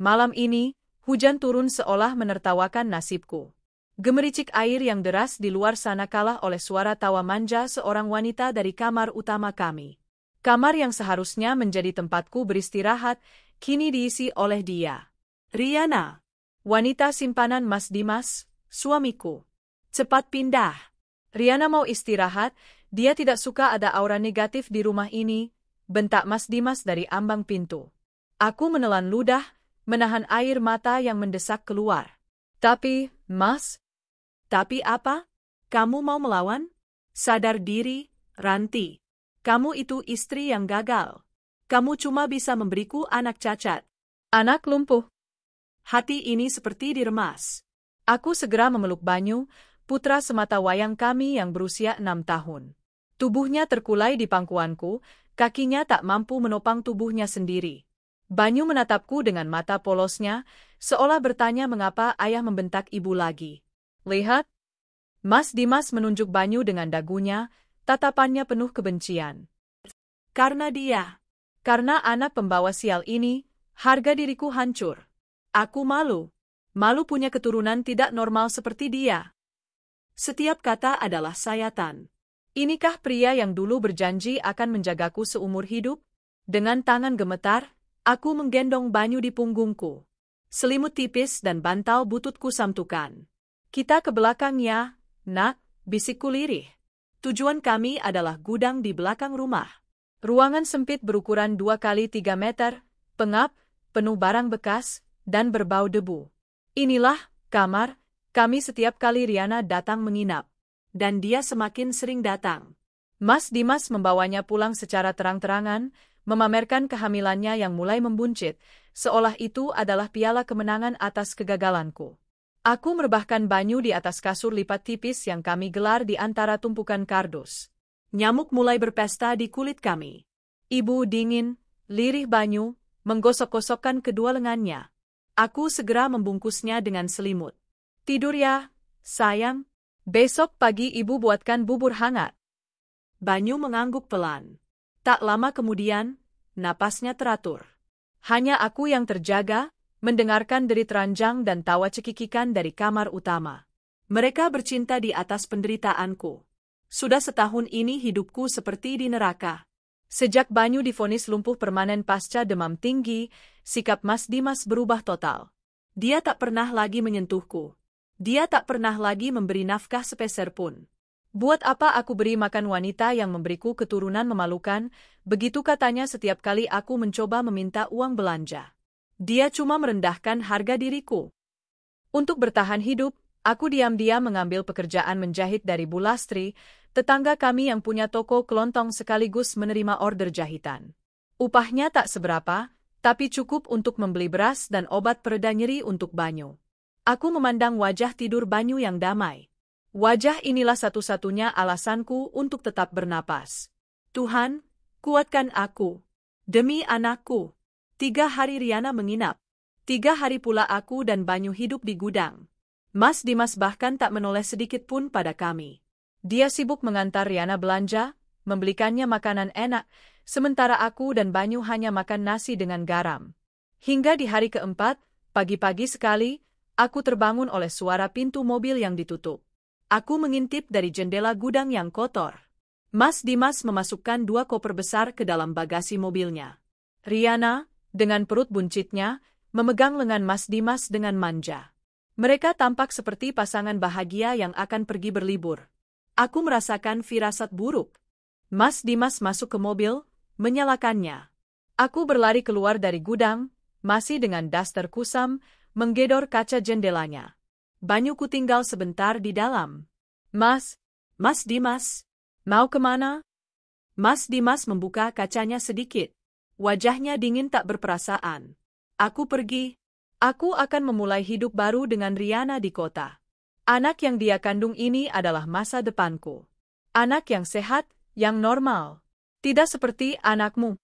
Malam ini, hujan turun seolah menertawakan nasibku. Gemericik air yang deras di luar sana kalah oleh suara tawa manja seorang wanita dari kamar utama kami. Kamar yang seharusnya menjadi tempatku beristirahat, kini diisi oleh dia. Riana, wanita simpanan Mas Dimas, suamiku. Cepat pindah. Riana mau istirahat, dia tidak suka ada aura negatif di rumah ini, bentak Mas Dimas dari ambang pintu. Aku menelan ludah, menahan air mata yang mendesak keluar. Tapi, Mas, tapi apa? Kamu mau melawan? Sadar diri, Ranti. Kamu itu istri yang gagal. Kamu cuma bisa memberiku anak cacat. Anak lumpuh. Hati ini seperti diremas. Aku segera memeluk Banyu, putra semata wayang kami yang berusia 6 tahun. Tubuhnya terkulai di pangkuanku, kakinya tak mampu menopang tubuhnya sendiri. Banyu menatapku dengan mata polosnya, seolah bertanya mengapa ayah membentak ibu lagi. Lihat. Mas Dimas menunjuk Banyu dengan dagunya, tatapannya penuh kebencian. Karena dia. Karena anak pembawa sial ini, harga diriku hancur. Aku malu. Malu punya keturunan tidak normal seperti dia. Setiap kata adalah sayatan. Inikah pria yang dulu berjanji akan menjagaku seumur hidup? Dengan tangan gemetar, aku menggendong Banyu di punggungku. Selimut tipis dan bantal bututku samtukan. Kita ke belakang ya, nak, bisikku lirih. Tujuan kami adalah gudang di belakang rumah. Ruangan sempit berukuran 2 kali 3 meter, pengap, penuh barang bekas, dan berbau debu. Inilah kamar kami setiap kali Riana datang menginap. Dan dia semakin sering datang. Mas Dimas membawanya pulang secara terang-terangan, memamerkan kehamilannya yang mulai membuncit, seolah itu adalah piala kemenangan atas kegagalanku. Aku merebahkan Banyu di atas kasur lipat tipis yang kami gelar di antara tumpukan kardus. Nyamuk mulai berpesta di kulit kami. Ibu dingin, lirih Banyu, menggosok-gosokkan kedua lengannya. Aku segera membungkusnya dengan selimut. Tidur ya, sayang. Besok pagi ibu buatkan bubur hangat. Banyu mengangguk pelan. Tak lama kemudian, napasnya teratur. Hanya aku yang terjaga, mendengarkan derit ranjang dan tawa cekikikan dari kamar utama. Mereka bercinta di atas penderitaanku. Sudah setahun ini hidupku seperti di neraka. Sejak Banyu divonis lumpuh permanen pasca demam tinggi, sikap Mas Dimas berubah total. Dia tak pernah lagi menyentuhku. Dia tak pernah lagi memberi nafkah sepeser pun. Buat apa aku beri makan wanita yang memberiku keturunan memalukan, begitu katanya setiap kali aku mencoba meminta uang belanja. Dia cuma merendahkan harga diriku. Untuk bertahan hidup, aku diam-diam mengambil pekerjaan menjahit dari Bu Lastri, tetangga kami yang punya toko kelontong sekaligus menerima order jahitan. Upahnya tak seberapa, tapi cukup untuk membeli beras dan obat pereda nyeri untuk Banyu. Aku memandang wajah tidur Banyu yang damai. Wajah inilah satu-satunya alasanku untuk tetap bernapas. Tuhan, kuatkan aku. Demi anakku. 3 hari Riana menginap. 3 hari pula aku dan Banyu hidup di gudang. Mas Dimas bahkan tak menoleh sedikit pun pada kami. Dia sibuk mengantar Riana belanja, membelikannya makanan enak, sementara aku dan Banyu hanya makan nasi dengan garam. Hingga di hari keempat, pagi-pagi sekali, aku terbangun oleh suara pintu mobil yang ditutup. Aku mengintip dari jendela gudang yang kotor. Mas Dimas memasukkan 2 koper besar ke dalam bagasi mobilnya. Riana, dengan perut buncitnya, memegang lengan Mas Dimas dengan manja. Mereka tampak seperti pasangan bahagia yang akan pergi berlibur. Aku merasakan firasat buruk. Mas Dimas masuk ke mobil, menyalakannya. Aku berlari keluar dari gudang, masih dengan daster kusam, menggedor kaca jendelanya. Banyuku tinggal sebentar di dalam. Mas Dimas, mau kemana? Mas Dimas membuka kacanya sedikit. Wajahnya dingin tak berperasaan. Aku pergi. Aku akan memulai hidup baru dengan Riana di kota. Anak yang dia kandung ini adalah masa depanku. Anak yang sehat, yang normal. Tidak seperti anakmu.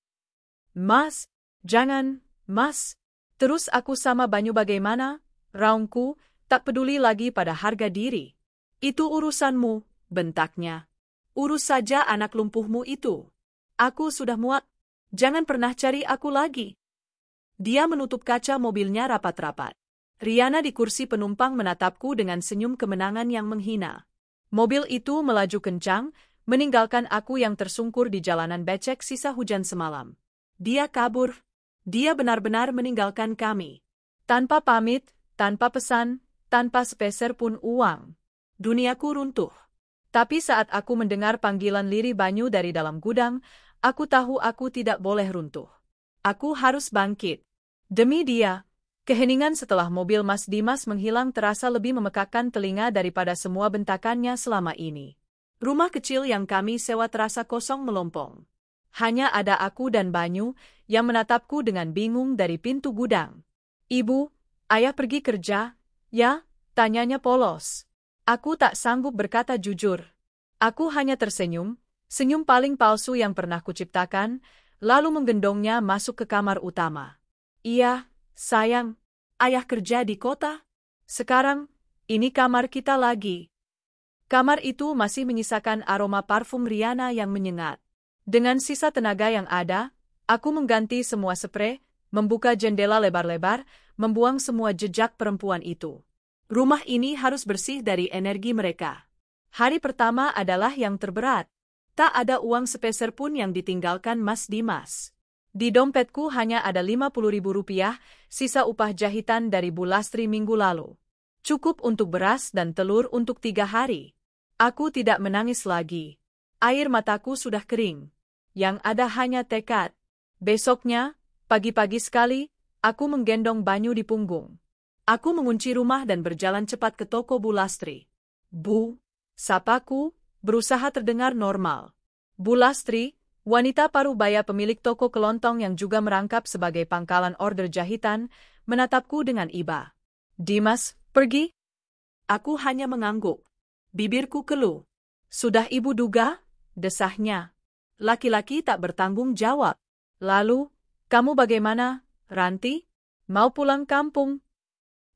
Mas, jangan, Mas. Terus aku sama Banyu bagaimana? Raungku, tak peduli lagi pada harga diri. Itu urusanmu, bentaknya. Urus saja anak lumpuhmu itu. Aku sudah muak. Jangan pernah cari aku lagi. Dia menutup kaca mobilnya rapat-rapat. Riana di kursi penumpang menatapku dengan senyum kemenangan yang menghina. Mobil itu melaju kencang, meninggalkan aku yang tersungkur di jalanan becek sisa hujan semalam. Dia kabur. Dia benar-benar meninggalkan kami. Tanpa pamit, tanpa pesan, tanpa sepeser pun uang. Duniaku runtuh. Tapi saat aku mendengar panggilan lirih Banyu dari dalam gudang, aku tahu aku tidak boleh runtuh. Aku harus bangkit. Demi dia, keheningan setelah mobil Mas Dimas menghilang terasa lebih memekakkan telinga daripada semua bentakannya selama ini. Rumah kecil yang kami sewa terasa kosong melompong. Hanya ada aku dan Banyu yang menatapku dengan bingung dari pintu gudang. Ibu, ayah pergi kerja, ya? Tanyanya polos. Aku tak sanggup berkata jujur. Aku hanya tersenyum, senyum paling palsu yang pernah kuciptakan, lalu menggendongnya masuk ke kamar utama. Iya, sayang, ayah kerja di kota. Sekarang, ini kamar kita lagi. Kamar itu masih menyisakan aroma parfum Riana yang menyengat. Dengan sisa tenaga yang ada, aku mengganti semua sprei, membuka jendela lebar-lebar, membuang semua jejak perempuan itu. Rumah ini harus bersih dari energi mereka. Hari pertama adalah yang terberat. Tak ada uang sepeser pun yang ditinggalkan Mas Dimas. Di dompetku hanya ada Rp50.000, sisa upah jahitan dari Bu Lastri minggu lalu. Cukup untuk beras dan telur untuk 3 hari. Aku tidak menangis lagi. Air mataku sudah kering. Yang ada hanya tekad. Besoknya, pagi-pagi sekali, aku menggendong Banyu di punggung. Aku mengunci rumah dan berjalan cepat ke toko Bu Lastri. Bu, sapaku, berusaha terdengar normal. Bu Lastri, wanita parubaya pemilik toko kelontong yang juga merangkap sebagai pangkalan order jahitan, menatapku dengan iba. Dimas, pergi? Aku hanya mengangguk. Bibirku keluh. Sudah ibu duga? Desahnya. Laki-laki tak bertanggung jawab. Lalu, kamu bagaimana, Ranti? Mau pulang kampung?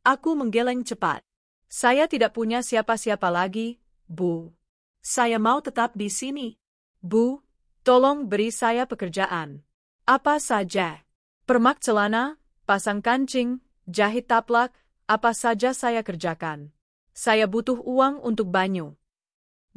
Aku menggeleng cepat. Saya tidak punya siapa-siapa lagi, Bu. Saya mau tetap di sini. Bu, tolong beri saya pekerjaan. Apa saja. Permak celana, pasang kancing, jahit taplak, apa saja saya kerjakan. Saya butuh uang untuk Banyu.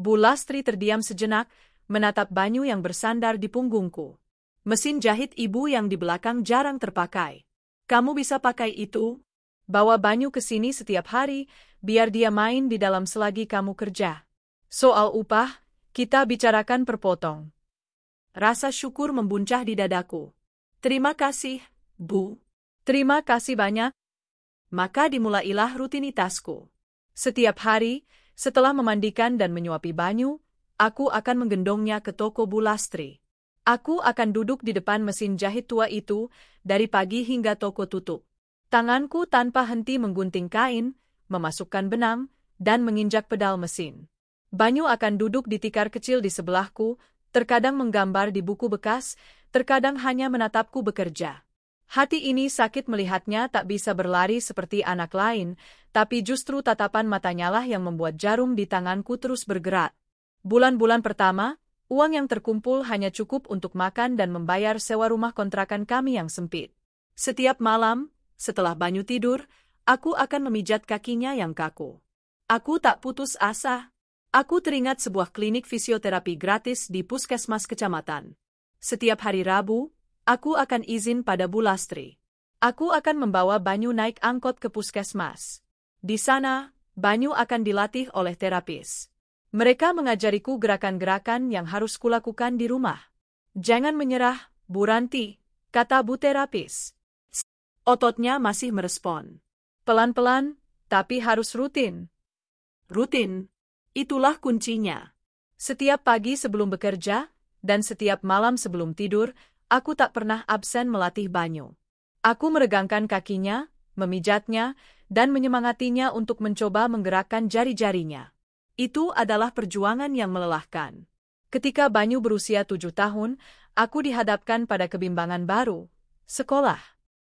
Bu Lastri terdiam sejenak, menatap Banyu yang bersandar di punggungku. Mesin jahit ibu yang di belakang jarang terpakai. Kamu bisa pakai itu? Bawa Banyu ke sini setiap hari, biar dia main di dalam selagi kamu kerja. Soal upah, kita bicarakan perpotong. Rasa syukur membuncah di dadaku. Terima kasih, Bu. Terima kasih banyak. Maka dimulailah rutinitasku. Setiap hari, setelah memandikan dan menyuapi Banyu, aku akan menggendongnya ke toko Bu Lastri. Aku akan duduk di depan mesin jahit tua itu, dari pagi hingga toko tutup. Tanganku tanpa henti menggunting kain, memasukkan benang, dan menginjak pedal mesin. Banyu akan duduk di tikar kecil di sebelahku, terkadang menggambar di buku bekas, terkadang hanya menatapku bekerja. Hati ini sakit melihatnya tak bisa berlari seperti anak lain, tapi justru tatapan matanya lah yang membuat jarum di tanganku terus bergerak. Bulan-bulan pertama, uang yang terkumpul hanya cukup untuk makan dan membayar sewa rumah kontrakan kami yang sempit. Setiap malam, setelah Banyu tidur, aku akan memijat kakinya yang kaku. Aku tak putus asa. Aku teringat sebuah klinik fisioterapi gratis di puskesmas kecamatan. Setiap hari Rabu, aku akan izin pada Bu Lastri. Aku akan membawa Banyu naik angkot ke puskesmas. Di sana, Banyu akan dilatih oleh terapis. Mereka mengajariku gerakan-gerakan yang harus kulakukan di rumah. Jangan menyerah, Bu Ranti, kata Bu terapis. Ototnya masih merespon. Pelan-pelan, tapi harus rutin. Rutin. Itulah kuncinya. Setiap pagi sebelum bekerja, dan setiap malam sebelum tidur, aku tak pernah absen melatih Banyu. Aku meregangkan kakinya, memijatnya, dan menyemangatinya untuk mencoba menggerakkan jari-jarinya. Itu adalah perjuangan yang melelahkan. Ketika Banyu berusia 7 tahun, aku dihadapkan pada kebimbangan baru. Sekolah.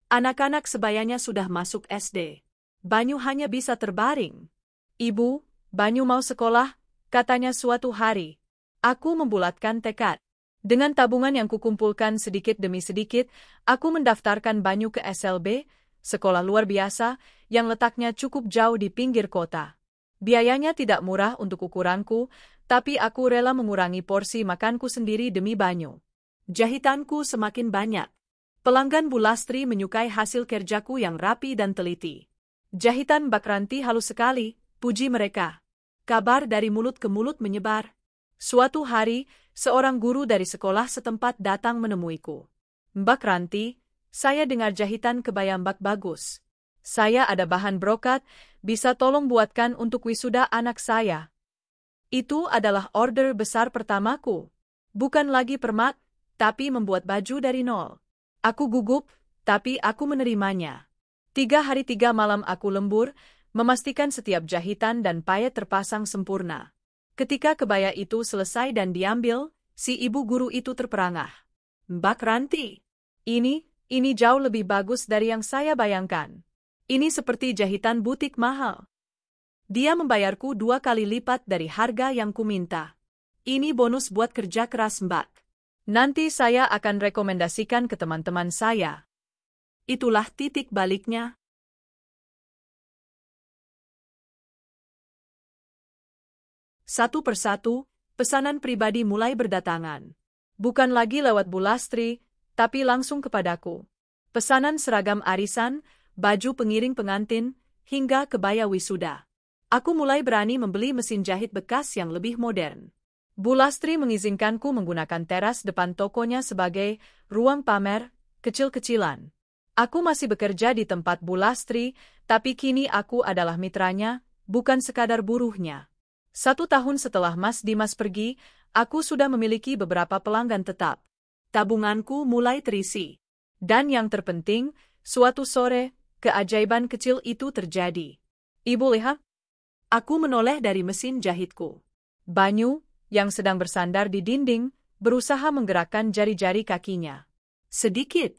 Anak-anak sebayanya sudah masuk SD. Banyu hanya bisa terbaring. Ibu, Banyu mau sekolah, katanya suatu hari. Aku membulatkan tekad. Dengan tabungan yang kukumpulkan sedikit demi sedikit, aku mendaftarkan Banyu ke SLB, sekolah luar biasa, yang letaknya cukup jauh di pinggir kota. Biayanya tidak murah untuk ukuranku, tapi aku rela mengurangi porsi makanku sendiri demi Banyu. Jahitanku semakin banyak. Pelanggan Bu Lastri menyukai hasil kerjaku yang rapi dan teliti. Jahitan Mbak Ranti halus sekali, puji mereka. Kabar dari mulut ke mulut menyebar. Suatu hari, seorang guru dari sekolah setempat datang menemuiku. Mbak Ranti, saya dengar jahitan kebaya Mbak bagus. Saya ada bahan brokat, bisa tolong buatkan untuk wisuda anak saya. Itu adalah order besar pertamaku. Bukan lagi permak, tapi membuat baju dari nol. Aku gugup, tapi aku menerimanya. 3 hari 3 malam aku lembur, memastikan setiap jahitan dan payet terpasang sempurna. Ketika kebaya itu selesai dan diambil, si ibu guru itu terperangah. Mbak Ranti, ini jauh lebih bagus dari yang saya bayangkan. Ini seperti jahitan butik mahal. Dia membayarku 2 kali lipat dari harga yang kuminta. Ini bonus buat kerja keras Mbak. Nanti saya akan rekomendasikan ke teman-teman saya. Itulah titik baliknya. Satu persatu, pesanan pribadi mulai berdatangan. Bukan lagi lewat Bu Lastri, tapi langsung kepadaku. Pesanan seragam arisan, baju pengiring pengantin, hingga kebaya wisuda. Aku mulai berani membeli mesin jahit bekas yang lebih modern. Bu Lastri mengizinkanku menggunakan teras depan tokonya sebagai ruang pamer, kecil-kecilan. Aku masih bekerja di tempat Bu Lastri, tapi kini aku adalah mitranya, bukan sekadar buruhnya. 1 tahun setelah Mas Dimas pergi, aku sudah memiliki beberapa pelanggan tetap. Tabunganku mulai terisi. Dan yang terpenting, suatu sore, keajaiban kecil itu terjadi. Ibu lihat? Aku menoleh dari mesin jahitku. Banyu, yang sedang bersandar di dinding, berusaha menggerakkan jari-jari kakinya. Sedikit,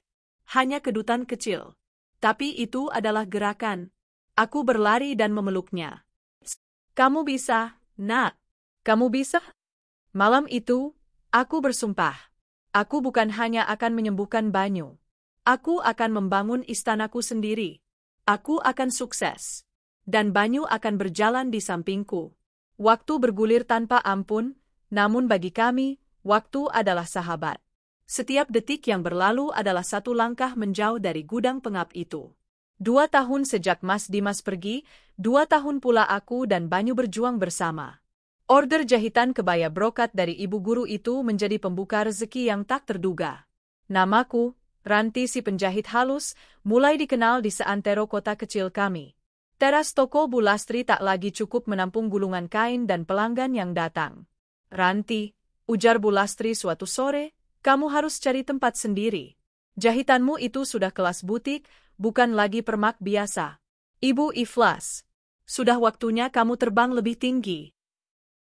hanya kedutan kecil. Tapi itu adalah gerakan. Aku berlari dan memeluknya. Kamu bisa, Nak. Kamu bisa? Malam itu, aku bersumpah. Aku bukan hanya akan menyembuhkan Banyu. Aku akan membangun istanaku sendiri. Aku akan sukses. Dan Banyu akan berjalan di sampingku. Waktu bergulir tanpa ampun, namun bagi kami, waktu adalah sahabat. Setiap detik yang berlalu adalah satu langkah menjauh dari gudang pengap itu. 2 tahun sejak Mas Dimas pergi, 2 tahun pula aku dan Banyu berjuang bersama. Order jahitan kebaya brokat dari ibu guru itu menjadi pembuka rezeki yang tak terduga. Namaku, Ranti si penjahit halus, mulai dikenal di seantero kota kecil kami. Teras toko Bu Lastri tak lagi cukup menampung gulungan kain dan pelanggan yang datang. Ranti, ujar Bu Lastri suatu sore, kamu harus cari tempat sendiri. Jahitanmu itu sudah kelas butik, bukan lagi permak biasa. Ibu ikhlas. Sudah waktunya kamu terbang lebih tinggi.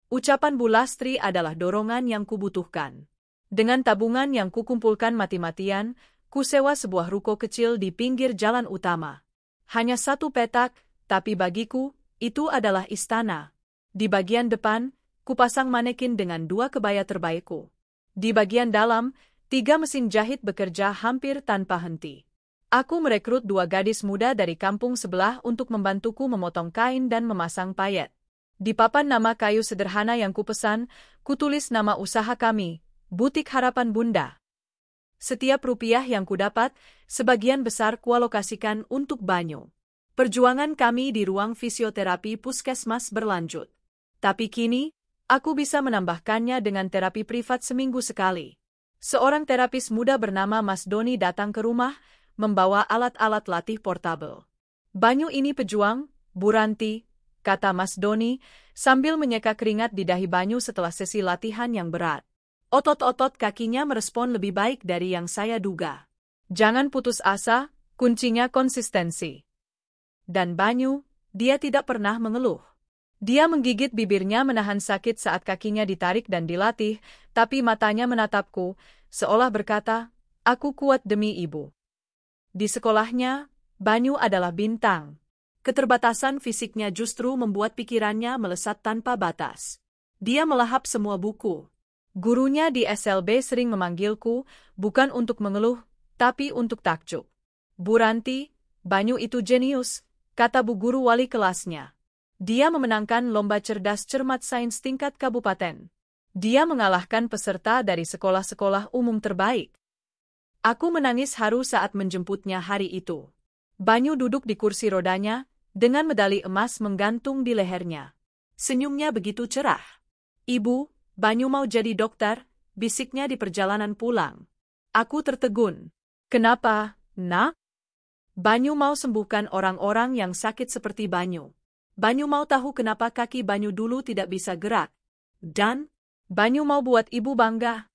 Ucapan Bu Lastri adalah dorongan yang kubutuhkan. Dengan tabungan yang kukumpulkan mati-matian, kusewa sebuah ruko kecil di pinggir jalan utama. Hanya 1 petak, tapi bagiku, itu adalah istana. Di bagian depan, kupasang manekin dengan 2 kebaya terbaikku. Di bagian dalam, 3 mesin jahit bekerja hampir tanpa henti. Aku merekrut 2 gadis muda dari kampung sebelah untuk membantuku memotong kain dan memasang payet. Di papan nama kayu sederhana yang kupesan, kutulis nama usaha kami, Butik Harapan Bunda. Setiap rupiah yang kudapat, sebagian besar kualokasikan untuk Banyu. Perjuangan kami di ruang fisioterapi puskesmas berlanjut. Tapi kini, aku bisa menambahkannya dengan terapi privat seminggu sekali. Seorang terapis muda bernama Mas Doni datang ke rumah, membawa alat-alat latih portabel. Banyu ini pejuang, Bu Ranti, kata Mas Doni, sambil menyeka keringat di dahi Banyu setelah sesi latihan yang berat. Otot-otot kakinya merespon lebih baik dari yang saya duga. Jangan putus asa, kuncinya konsistensi. Dan Banyu, dia tidak pernah mengeluh. Dia menggigit bibirnya menahan sakit saat kakinya ditarik dan dilatih, tapi matanya menatapku, seolah berkata, aku kuat demi ibu. Di sekolahnya, Banyu adalah bintang. Keterbatasan fisiknya justru membuat pikirannya melesat tanpa batas. Dia melahap semua buku. Gurunya di SLB sering memanggilku, bukan untuk mengeluh, tapi untuk takjub. "Bu Ranti, Banyu itu jenius," kata bu guru wali kelasnya. "Dia memenangkan lomba cerdas cermat sains tingkat kabupaten. Dia mengalahkan peserta dari sekolah-sekolah umum terbaik." Aku menangis haru saat menjemputnya hari itu. Banyu duduk di kursi rodanya, dengan medali emas menggantung di lehernya. Senyumnya begitu cerah. "Ibu, Banyu mau jadi dokter," bisiknya di perjalanan pulang. Aku tertegun. "Kenapa, Nak?" "Banyu mau sembuhkan orang-orang yang sakit seperti Banyu. Banyu mau tahu kenapa kaki Banyu dulu tidak bisa gerak. Dan, Banyu mau buat ibu bangga."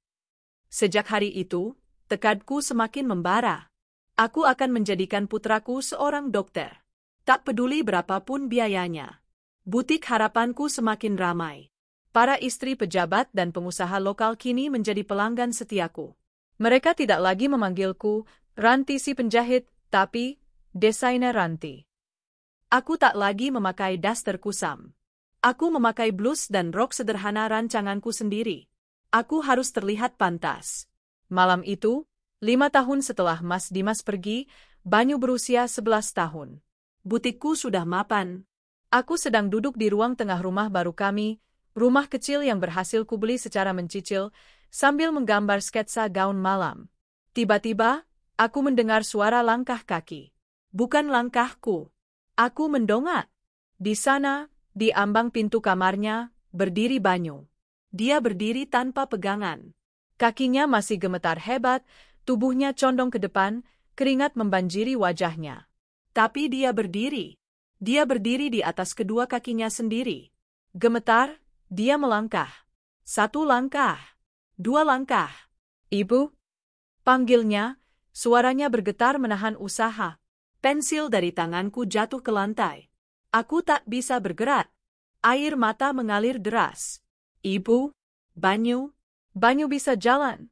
Sejak hari itu, tekadku semakin membara. Aku akan menjadikan putraku seorang dokter. Tak peduli berapapun biayanya. Butik harapanku semakin ramai. Para istri pejabat dan pengusaha lokal kini menjadi pelanggan setiaku. Mereka tidak lagi memanggilku Ranti si penjahit, tapi desainer Ranti. Aku tak lagi memakai daster kusam. Aku memakai blus dan rok sederhana rancanganku sendiri. Aku harus terlihat pantas. Malam itu, 5 tahun setelah Mas Dimas pergi, Banyu berusia 11 tahun. Butikku sudah mapan. Aku sedang duduk di ruang tengah rumah baru kami, rumah kecil yang berhasil kubeli secara mencicil, sambil menggambar sketsa gaun malam. Tiba-tiba, aku mendengar suara langkah kaki. Bukan langkahku. Aku mendongak. Di sana, di ambang pintu kamarnya, berdiri Banyu. Dia berdiri tanpa pegangan. Kakinya masih gemetar hebat, tubuhnya condong ke depan, keringat membanjiri wajahnya. Tapi dia berdiri. Dia berdiri di atas kedua kakinya sendiri. Gemetar, dia melangkah. 1 langkah. 2 langkah. "Ibu?" panggilnya, suaranya bergetar menahan usaha. Pensil dari tanganku jatuh ke lantai. Aku tak bisa bergerak. Air mata mengalir deras. "Ibu, Banyu." "Banyu bisa jalan."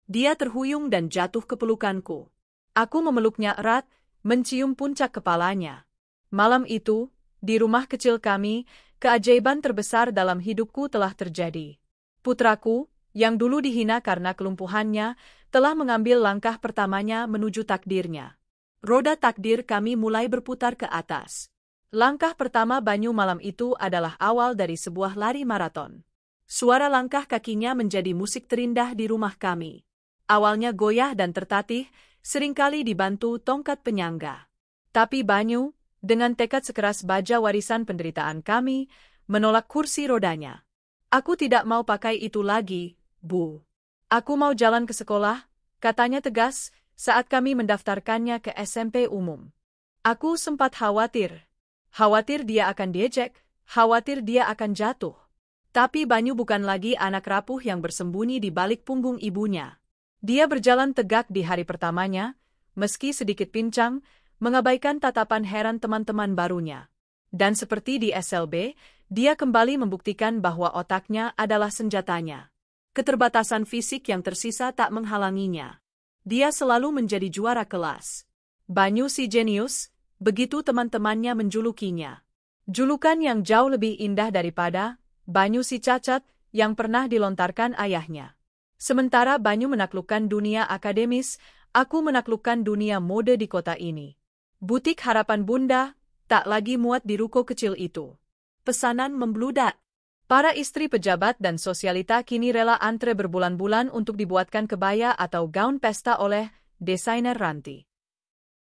Dia terhuyung dan jatuh ke pelukanku. Aku memeluknya erat, mencium puncak kepalanya. Malam itu, di rumah kecil kami, keajaiban terbesar dalam hidupku telah terjadi. Putraku, yang dulu dihina karena kelumpuhannya, telah mengambil langkah pertamanya menuju takdirnya. Roda takdir kami mulai berputar ke atas. Langkah pertama Banyu malam itu adalah awal dari sebuah lari maraton. Suara langkah kakinya menjadi musik terindah di rumah kami. Awalnya goyah dan tertatih, seringkali dibantu tongkat penyangga. Tapi Banyu, dengan tekad sekeras baja warisan penderitaan kami, menolak kursi rodanya. "Aku tidak mau pakai itu lagi, Bu. Aku mau jalan ke sekolah," katanya tegas, saat kami mendaftarkannya ke SMP umum. Aku sempat khawatir. Khawatir dia akan diejek, khawatir dia akan jatuh. Tapi Banyu bukan lagi anak rapuh yang bersembunyi di balik punggung ibunya. Dia berjalan tegak di hari pertamanya, meski sedikit pincang, mengabaikan tatapan heran teman-teman barunya. Dan seperti di SLB, dia kembali membuktikan bahwa otaknya adalah senjatanya. Keterbatasan fisik yang tersisa tak menghalanginya. Dia selalu menjadi juara kelas. "Banyu si jenius," begitu teman-temannya menjulukinya. Julukan yang jauh lebih indah daripada Banyu si cacat yang pernah dilontarkan ayahnya. Sementara Banyu menaklukkan dunia akademis, aku menaklukkan dunia mode di kota ini. Butik harapan Bunda tak lagi muat di ruko kecil itu. Pesanan membludak. Para istri pejabat dan sosialita kini rela antre berbulan-bulan untuk dibuatkan kebaya atau gaun pesta oleh desainer Ranti.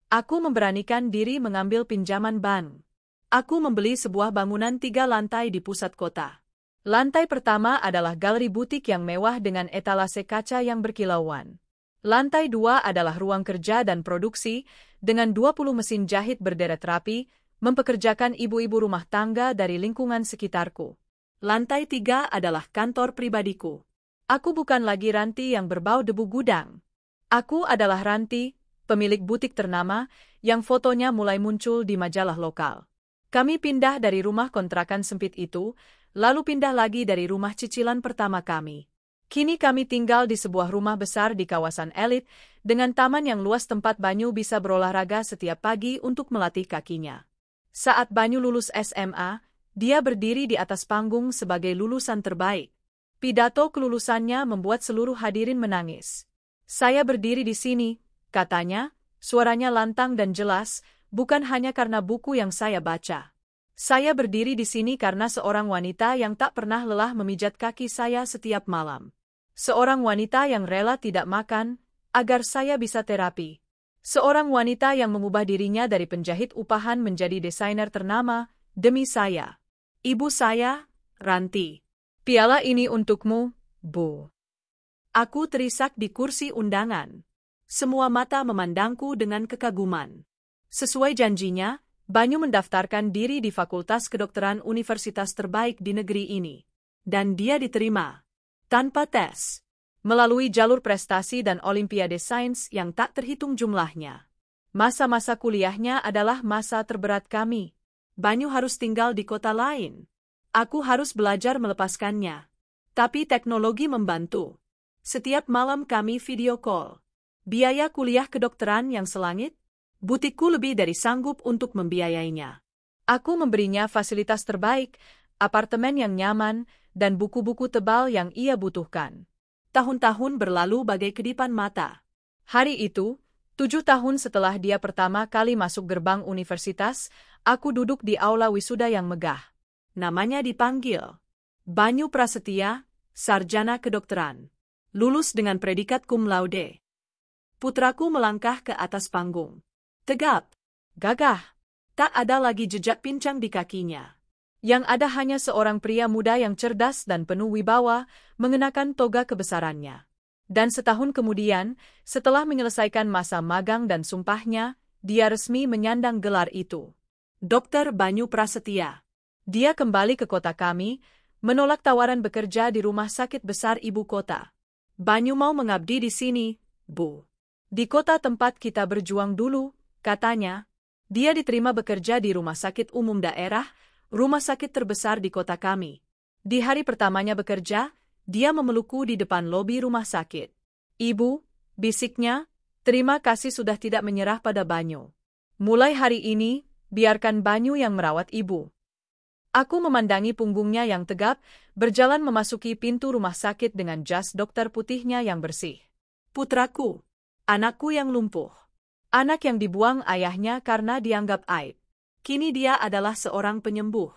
Aku memberanikan diri mengambil pinjaman bank. Aku membeli sebuah bangunan 3 lantai di pusat kota. Lantai pertama adalah galeri butik yang mewah dengan etalase kaca yang berkilauan. Lantai 2 adalah ruang kerja dan produksi, dengan 20 mesin jahit berderet rapi, mempekerjakan ibu-ibu rumah tangga dari lingkungan sekitarku. Lantai 3 adalah kantor pribadiku. Aku bukan lagi Ranti yang berbau debu gudang. Aku adalah Ranti, pemilik butik ternama, yang fotonya mulai muncul di majalah lokal. Kami pindah dari rumah kontrakan sempit itu, lalu pindah lagi dari rumah cicilan pertama kami. Kini kami tinggal di sebuah rumah besar di kawasan elit, dengan taman yang luas tempat Banyu bisa berolahraga setiap pagi untuk melatih kakinya. Saat Banyu lulus SMA, dia berdiri di atas panggung sebagai lulusan terbaik. Pidato kelulusannya membuat seluruh hadirin menangis. Saya berdiri di sini, katanya, suaranya lantang dan jelas, bukan hanya karena buku yang saya baca. Saya berdiri di sini karena seorang wanita yang tak pernah lelah memijat kaki saya setiap malam. Seorang wanita yang rela tidak makan, agar saya bisa terapi. Seorang wanita yang mengubah dirinya dari penjahit upahan menjadi desainer ternama, demi saya. Ibu saya, Ranti. Piala ini untukmu, Bu. Aku terisak di kursi undangan. Semua mata memandangku dengan kekaguman. Sesuai janjinya, Banyu mendaftarkan diri di Fakultas Kedokteran universitas terbaik di negeri ini. Dan dia diterima. Tanpa tes. Melalui jalur prestasi dan olimpiade sains yang tak terhitung jumlahnya. Masa-masa kuliahnya adalah masa terberat kami. Banyu harus tinggal di kota lain. Aku harus belajar melepaskannya. Tapi teknologi membantu. Setiap malam kami video call. Biaya kuliah kedokteran yang selangit? Butikku lebih dari sanggup untuk membiayainya. Aku memberinya fasilitas terbaik, apartemen yang nyaman, dan buku-buku tebal yang ia butuhkan. Tahun-tahun berlalu bagai kedipan mata. Hari itu, 7 tahun setelah dia pertama kali masuk gerbang universitas, aku duduk di aula wisuda yang megah. Namanya dipanggil Banyu Prasetya, sarjana kedokteran. Lulus dengan predikat cum laude. Putraku melangkah ke atas panggung. Tegap, gagah, tak ada lagi jejak pincang di kakinya. Yang ada hanya seorang pria muda yang cerdas dan penuh wibawa, mengenakan toga kebesarannya. Dan setahun kemudian, setelah menyelesaikan masa magang dan sumpahnya, dia resmi menyandang gelar itu. Dr. Banyu Prasetya. Dia kembali ke kota kami, menolak tawaran bekerja di rumah sakit besar ibu kota. Banyu mau mengabdi di sini, Bu. Di kota tempat kita berjuang dulu, katanya. Dia diterima bekerja di rumah sakit umum daerah, rumah sakit terbesar di kota kami. Di hari pertamanya bekerja, dia memelukku di depan lobi rumah sakit. Ibu, bisiknya, terima kasih sudah tidak menyerah pada Banyu. Mulai hari ini, biarkan Banyu yang merawat ibu. Aku memandangi punggungnya yang tegap, berjalan memasuki pintu rumah sakit dengan jas dokter putihnya yang bersih. Putraku, anakku yang lumpuh. Anak yang dibuang ayahnya karena dianggap aib. Kini dia adalah seorang penyembuh.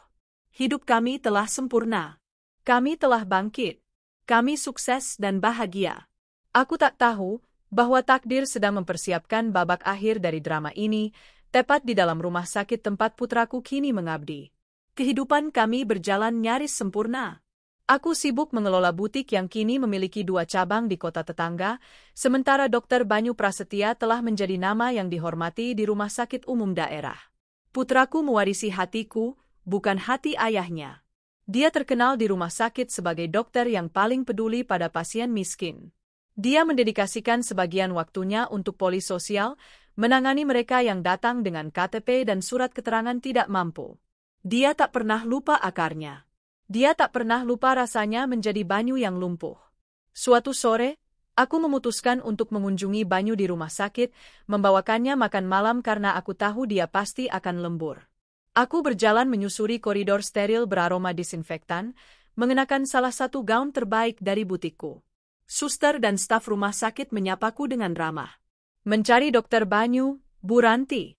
Hidup kami telah sempurna. Kami telah bangkit. Kami sukses dan bahagia. Aku tak tahu bahwa takdir sedang mempersiapkan babak akhir dari drama ini, tepat di dalam rumah sakit tempat putraku kini mengabdi. Kehidupan kami berjalan nyaris sempurna. Aku sibuk mengelola butik yang kini memiliki 2 cabang di kota tetangga, sementara Dr. Banyu Prasetya telah menjadi nama yang dihormati di rumah sakit umum daerah. Putraku mewarisi hatiku, bukan hati ayahnya. Dia terkenal di rumah sakit sebagai dokter yang paling peduli pada pasien miskin. Dia mendedikasikan sebagian waktunya untuk polis sosial, menangani mereka yang datang dengan KTP dan surat keterangan tidak mampu. Dia tak pernah lupa akarnya. Dia tak pernah lupa rasanya menjadi Banyu yang lumpuh. Suatu sore, aku memutuskan untuk mengunjungi Banyu di rumah sakit, membawakannya makan malam karena aku tahu dia pasti akan lembur. Aku berjalan menyusuri koridor steril beraroma disinfektan, mengenakan salah satu gaun terbaik dari butikku. Suster dan staf rumah sakit menyapaku dengan ramah. Mencari Dokter Banyu, Bu Ranti.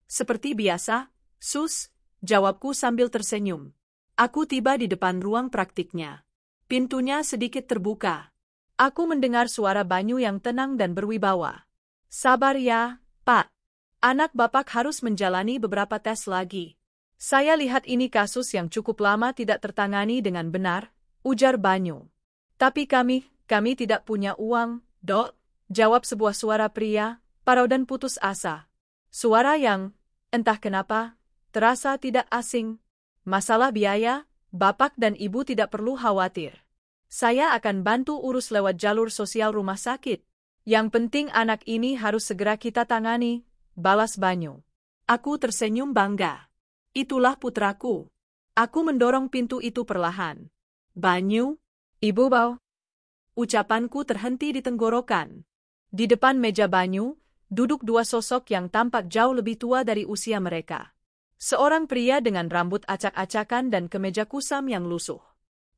Seperti biasa, Sus, jawabku sambil tersenyum. Aku tiba di depan ruang praktiknya. Pintunya sedikit terbuka. Aku mendengar suara Banyu yang tenang dan berwibawa. Sabar ya, Pak. Anak Bapak harus menjalani beberapa tes lagi. Saya lihat ini kasus yang cukup lama tidak tertangani dengan benar, ujar Banyu. Tapi kami tidak punya uang, Dok, jawab sebuah suara pria, parau dan putus asa. Suara yang, entah kenapa, terasa tidak asing. Masalah biaya, Bapak dan Ibu tidak perlu khawatir. Saya akan bantu urus lewat jalur sosial rumah sakit. Yang penting anak ini harus segera kita tangani, balas Banyu. Aku tersenyum bangga. Itulah putraku. Aku mendorong pintu itu perlahan. Banyu, Ibu Bau. Ucapanku terhenti di tenggorokan. Di depan meja Banyu, duduk 2 sosok yang tampak jauh lebih tua dari usia mereka. Seorang pria dengan rambut acak-acakan dan kemeja kusam yang lusuh.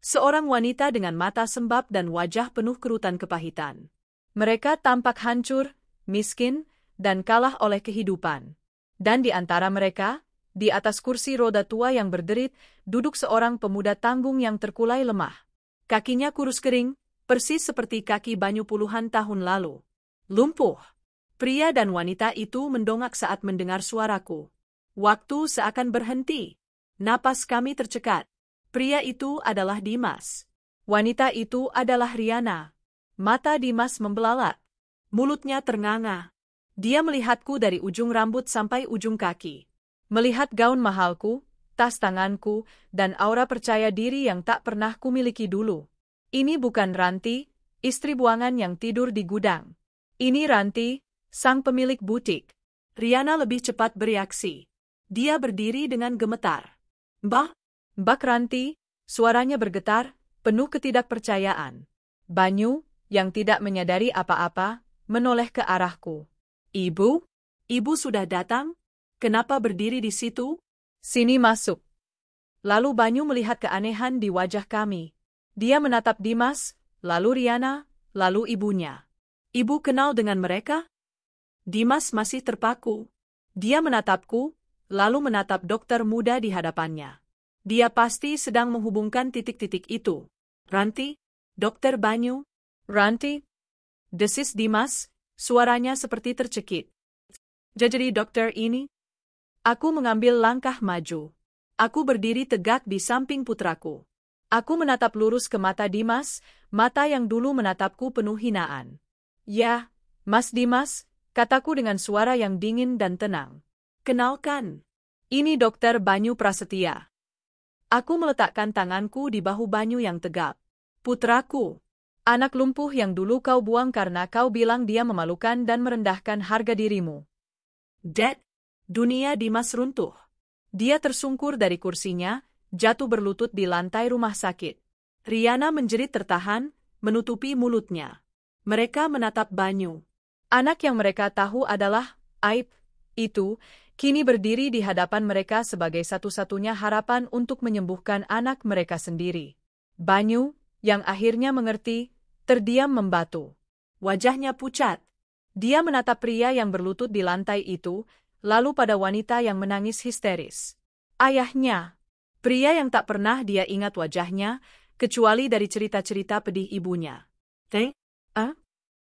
Seorang wanita dengan mata sembab dan wajah penuh kerutan kepahitan. Mereka tampak hancur, miskin, dan kalah oleh kehidupan. Dan di antara mereka, di atas kursi roda tua yang berderit, duduk seorang pemuda tanggung yang terkulai lemah. Kakinya kurus kering, persis seperti kaki Banyu puluhan tahun lalu. Lumpuh. Pria dan wanita itu mendongak saat mendengar suaraku. Waktu seakan berhenti. Napas kami tercekat. Pria itu adalah Dimas. Wanita itu adalah Riana. Mata Dimas membelalak. Mulutnya ternganga. Dia melihatku dari ujung rambut sampai ujung kaki. Melihat gaun mahalku, tas tanganku, dan aura percaya diri yang tak pernah kumiliki dulu. Ini bukan Ranti, istri buangan yang tidur di gudang. Ini Ranti, sang pemilik butik. Riana lebih cepat bereaksi. Dia berdiri dengan gemetar. Mbak Ranti, suaranya bergetar, penuh ketidakpercayaan. Banyu, yang tidak menyadari apa-apa, menoleh ke arahku. Ibu? Ibu sudah datang? Kenapa berdiri di situ? Sini masuk. Lalu Banyu melihat keanehan di wajah kami. Dia menatap Dimas, lalu Riana, lalu ibunya. Ibu kenal dengan mereka? Dimas masih terpaku. Dia menatapku, lalu menatap dokter muda di hadapannya. Dia pasti sedang menghubungkan titik-titik itu. Ranti? Dokter Banyu? Ranti? Desis Dimas, suaranya seperti tercekik. Jadi dokter ini? Aku mengambil langkah maju. Aku berdiri tegak di samping putraku. Aku menatap lurus ke mata Dimas, mata yang dulu menatapku penuh hinaan. Ya, Mas Dimas, kataku dengan suara yang dingin dan tenang. Kenalkan, ini Dokter Banyu Prasetya. Aku meletakkan tanganku di bahu Banyu yang tegap. Putraku, anak lumpuh yang dulu kau buang karena kau bilang dia memalukan dan merendahkan harga dirimu. Dad, dunia Dimas runtuh. Dia tersungkur dari kursinya, jatuh berlutut di lantai rumah sakit. Riana menjerit tertahan, menutupi mulutnya. Mereka menatap Banyu. Anak yang mereka tahu adalah Aib, itu, kini berdiri di hadapan mereka sebagai satu-satunya harapan untuk menyembuhkan anak mereka sendiri. Banyu, yang akhirnya mengerti, terdiam membatu. Wajahnya pucat. Dia menatap pria yang berlutut di lantai itu, lalu pada wanita yang menangis histeris. Ayahnya. Pria yang tak pernah dia ingat wajahnya, kecuali dari cerita-cerita pedih ibunya.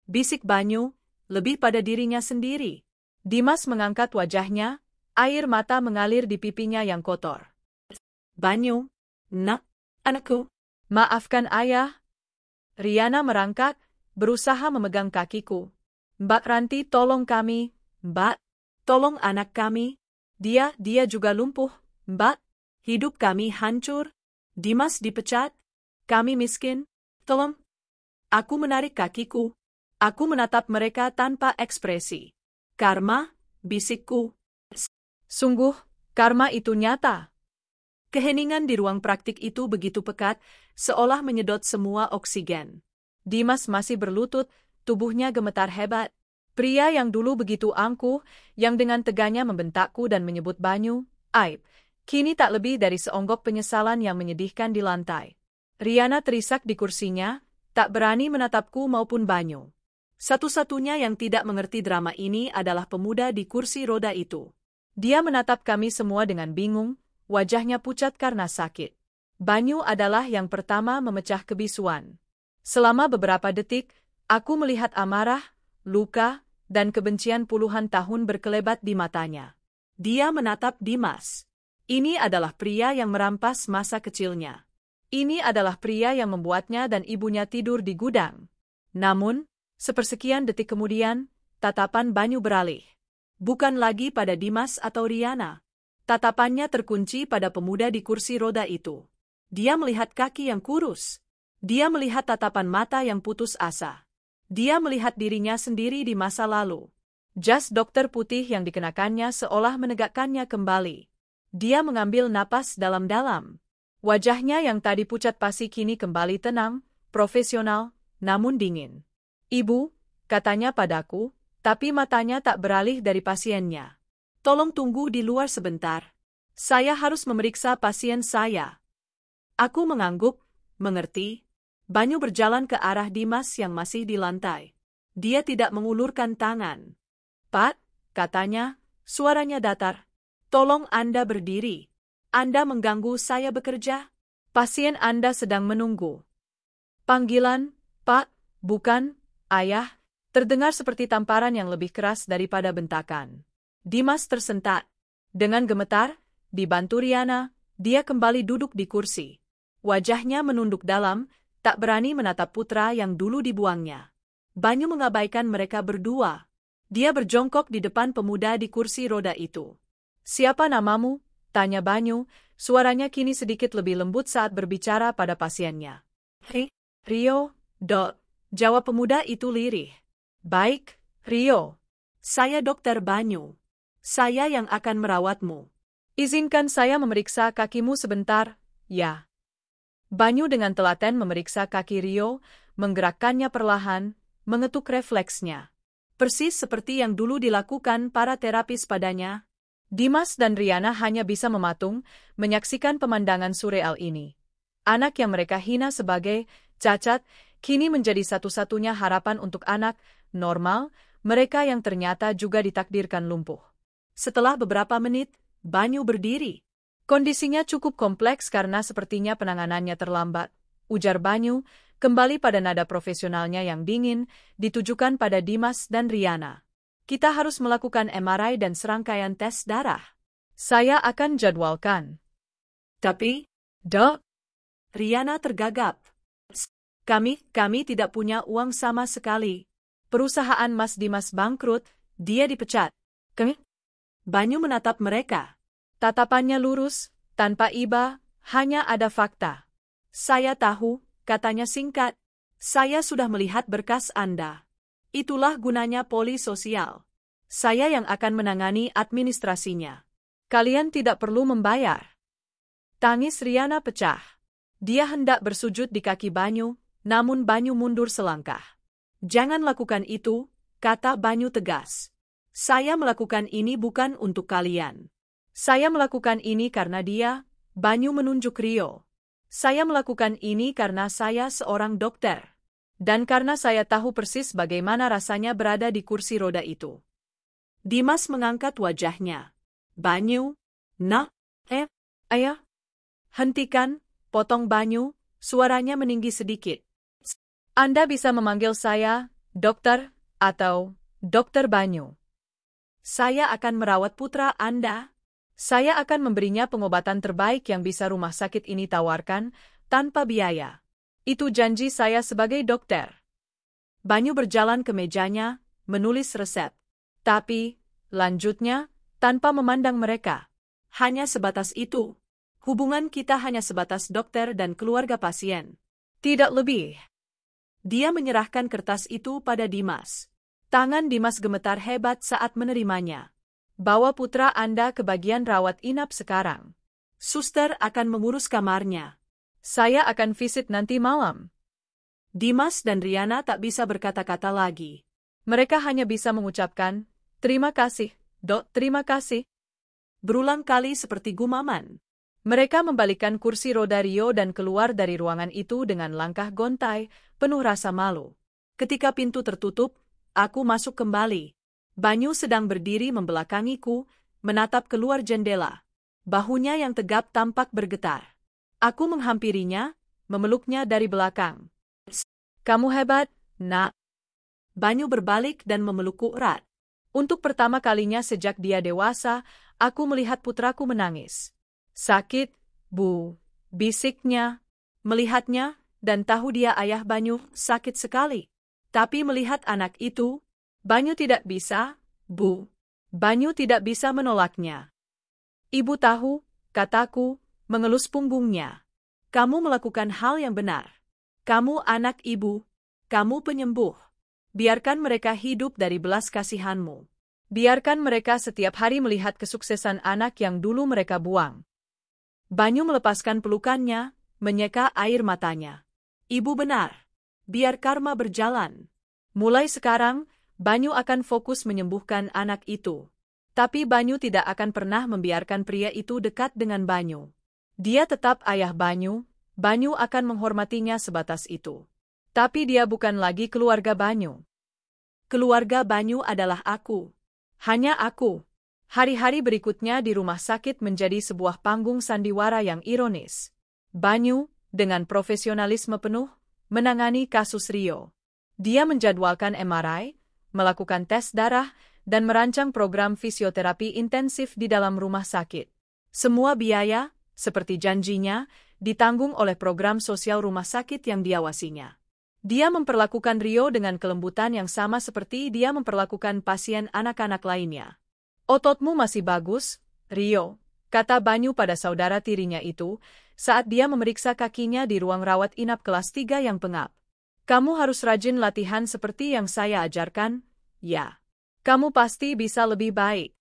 Bisik Banyu, lebih pada dirinya sendiri. Dimas mengangkat wajahnya, air mata mengalir di pipinya yang kotor. Banyu, nak, anakku. Maafkan ayah. Riana merangkak, berusaha memegang kakiku. Mbak Ranti tolong kami, Mbak. Tolong anak kami. Dia juga lumpuh, Mbak. Hidup kami hancur. Dimas dipecat. Kami miskin. Tolong. Aku menarik kakiku. Aku menatap mereka tanpa ekspresi. Karma, bisikku. Sungguh, karma itu nyata. Keheningan di ruang praktik itu begitu pekat, seolah menyedot semua oksigen. Dimas masih berlutut, tubuhnya gemetar hebat. Pria yang dulu begitu angkuh, yang dengan teganya membentakku dan menyebut Banyu, Aib, kini tak lebih dari seonggok penyesalan yang menyedihkan di lantai. Riana terisak di kursinya, tak berani menatapku maupun Banyu. Satu-satunya yang tidak mengerti drama ini adalah pemuda di kursi roda itu. Dia menatap kami semua dengan bingung, wajahnya pucat karena sakit. Banyu adalah yang pertama memecah kebisuan. Selama beberapa detik, aku melihat amarah, luka, dan kebencian puluhan tahun berkelebat di matanya. Dia menatap Dimas. Ini adalah pria yang merampas masa kecilnya. Ini adalah pria yang membuatnya dan ibunya tidur di gudang. Namun, sepersekian detik kemudian, tatapan Banyu beralih. Bukan lagi pada Dimas atau Riana. Tatapannya terkunci pada pemuda di kursi roda itu. Dia melihat kaki yang kurus. Dia melihat tatapan mata yang putus asa. Dia melihat dirinya sendiri di masa lalu. Jas dokter putih yang dikenakannya seolah menegakkannya kembali. Dia mengambil napas dalam-dalam. Wajahnya yang tadi pucat pasi kini kembali tenang, profesional, namun dingin. Ibu, katanya padaku, tapi matanya tak beralih dari pasiennya. Tolong tunggu di luar sebentar. Saya harus memeriksa pasien saya. Aku mengangguk, mengerti? Banyu berjalan ke arah Dimas yang masih di lantai. Dia tidak mengulurkan tangan. Pak, katanya, suaranya datar. Tolong Anda berdiri. Anda mengganggu saya bekerja. Pasien Anda sedang menunggu. Panggilan, Pak, bukan, Ayah, terdengar seperti tamparan yang lebih keras daripada bentakan. Dimas tersentak. Dengan gemetar, dibantu Riana, dia kembali duduk di kursi. Wajahnya menunduk dalam, tak berani menatap putra yang dulu dibuangnya. Banyu mengabaikan mereka berdua. Dia berjongkok di depan pemuda di kursi roda itu. Siapa namamu? Tanya Banyu, suaranya kini sedikit lebih lembut saat berbicara pada pasiennya. Hei, Rio, Dok, jawab pemuda itu lirih. Baik, Rio. Saya Dokter Banyu. Saya yang akan merawatmu. Izinkan saya memeriksa kakimu sebentar, ya. Banyu dengan telaten memeriksa kaki Rio, menggerakkannya perlahan, mengetuk refleksnya. Persis seperti yang dulu dilakukan para terapis padanya. Dimas dan Riana hanya bisa mematung, menyaksikan pemandangan surreal ini. Anak yang mereka hina sebagai cacat, kini menjadi satu-satunya harapan untuk anak normal, mereka yang ternyata juga ditakdirkan lumpuh. Setelah beberapa menit, Banyu berdiri. Kondisinya cukup kompleks karena sepertinya penanganannya terlambat, ujar Banyu, kembali pada nada profesionalnya yang dingin, ditujukan pada Dimas dan Riana. Kita harus melakukan MRI dan serangkaian tes darah. Saya akan jadwalkan. Tapi, Dok, Riana tergagap. Kami tidak punya uang sama sekali. Perusahaan Mas Dimas bangkrut, dia dipecat. Banyu menatap mereka. Tatapannya lurus, tanpa iba, hanya ada fakta. Saya tahu, katanya singkat. Saya sudah melihat berkas Anda. Itulah gunanya poli sosial. Saya yang akan menangani administrasinya. Kalian tidak perlu membayar. Tangis Riana pecah. Dia hendak bersujud di kaki Banyu, namun Banyu mundur selangkah. Jangan lakukan itu, kata Banyu tegas. Saya melakukan ini bukan untuk kalian. Saya melakukan ini karena dia, Banyu menunjuk Rio. Saya melakukan ini karena saya seorang dokter. Dan karena saya tahu persis bagaimana rasanya berada di kursi roda itu. Dimas mengangkat wajahnya. Banyu, ayah. Hentikan, potong Banyu, suaranya meninggi sedikit. Anda bisa memanggil saya, dokter, atau Dokter Banyu. Saya akan merawat putra Anda. Saya akan memberinya pengobatan terbaik yang bisa rumah sakit ini tawarkan, tanpa biaya. Itu janji saya sebagai dokter. Banyu berjalan ke mejanya, menulis resep. Tapi, lanjutnya, tanpa memandang mereka. Hanya sebatas itu. Hubungan kita hanya sebatas dokter dan keluarga pasien. Tidak lebih. Dia menyerahkan kertas itu pada Dimas. Tangan Dimas gemetar hebat saat menerimanya. Bawa putra Anda ke bagian rawat inap sekarang. Suster akan mengurus kamarnya. Saya akan visit nanti malam. Dimas dan Riana tak bisa berkata-kata lagi. Mereka hanya bisa mengucapkan, terima kasih, Dok, terima kasih. Berulang kali seperti gumaman. Mereka membalikkan kursi roda Rio dan keluar dari ruangan itu dengan langkah gontai, penuh rasa malu. Ketika pintu tertutup, aku masuk kembali. Banyu sedang berdiri membelakangiku, menatap keluar jendela. Bahunya yang tegap tampak bergetar. Aku menghampirinya, memeluknya dari belakang. Kamu hebat, Nak. Banyu berbalik dan memelukku erat. Untuk pertama kalinya sejak dia dewasa, aku melihat putraku menangis. Sakit, Bu, bisiknya. Melihatnya, dan tahu dia ayah Banyu, sakit sekali. Tapi melihat anak itu, Banyu tidak bisa, Bu. Banyu tidak bisa menolaknya. Ibu tahu, kataku, mengelus punggungnya. Kamu melakukan hal yang benar. Kamu anak ibu. Kamu penyembuh. Biarkan mereka hidup dari belas kasihanmu. Biarkan mereka setiap hari melihat kesuksesan anak yang dulu mereka buang. Banyu melepaskan pelukannya, menyeka air matanya. Ibu benar. Biar karma berjalan. Mulai sekarang, Banyu akan fokus menyembuhkan anak itu. Tapi Banyu tidak akan pernah membiarkan pria itu dekat dengan Banyu. Dia tetap ayah Banyu, Banyu akan menghormatinya sebatas itu. Tapi dia bukan lagi keluarga Banyu. Keluarga Banyu adalah aku. Hanya aku. Hari-hari berikutnya di rumah sakit menjadi sebuah panggung sandiwara yang ironis. Banyu, dengan profesionalisme penuh, menangani kasus Rio. Dia menjadwalkan MRI, melakukan tes darah, dan merancang program fisioterapi intensif di dalam rumah sakit. Semua biaya, seperti janjinya, ditanggung oleh program sosial rumah sakit yang diawasinya. Dia memperlakukan Rio dengan kelembutan yang sama seperti dia memperlakukan pasien anak-anak lainnya. "Ototmu masih bagus, Rio," kata Banyu pada saudara tirinya itu, saat dia memeriksa kakinya di ruang rawat inap kelas 3 yang pengap. "Kamu harus rajin latihan seperti yang saya ajarkan, ya. Kamu pasti bisa lebih baik."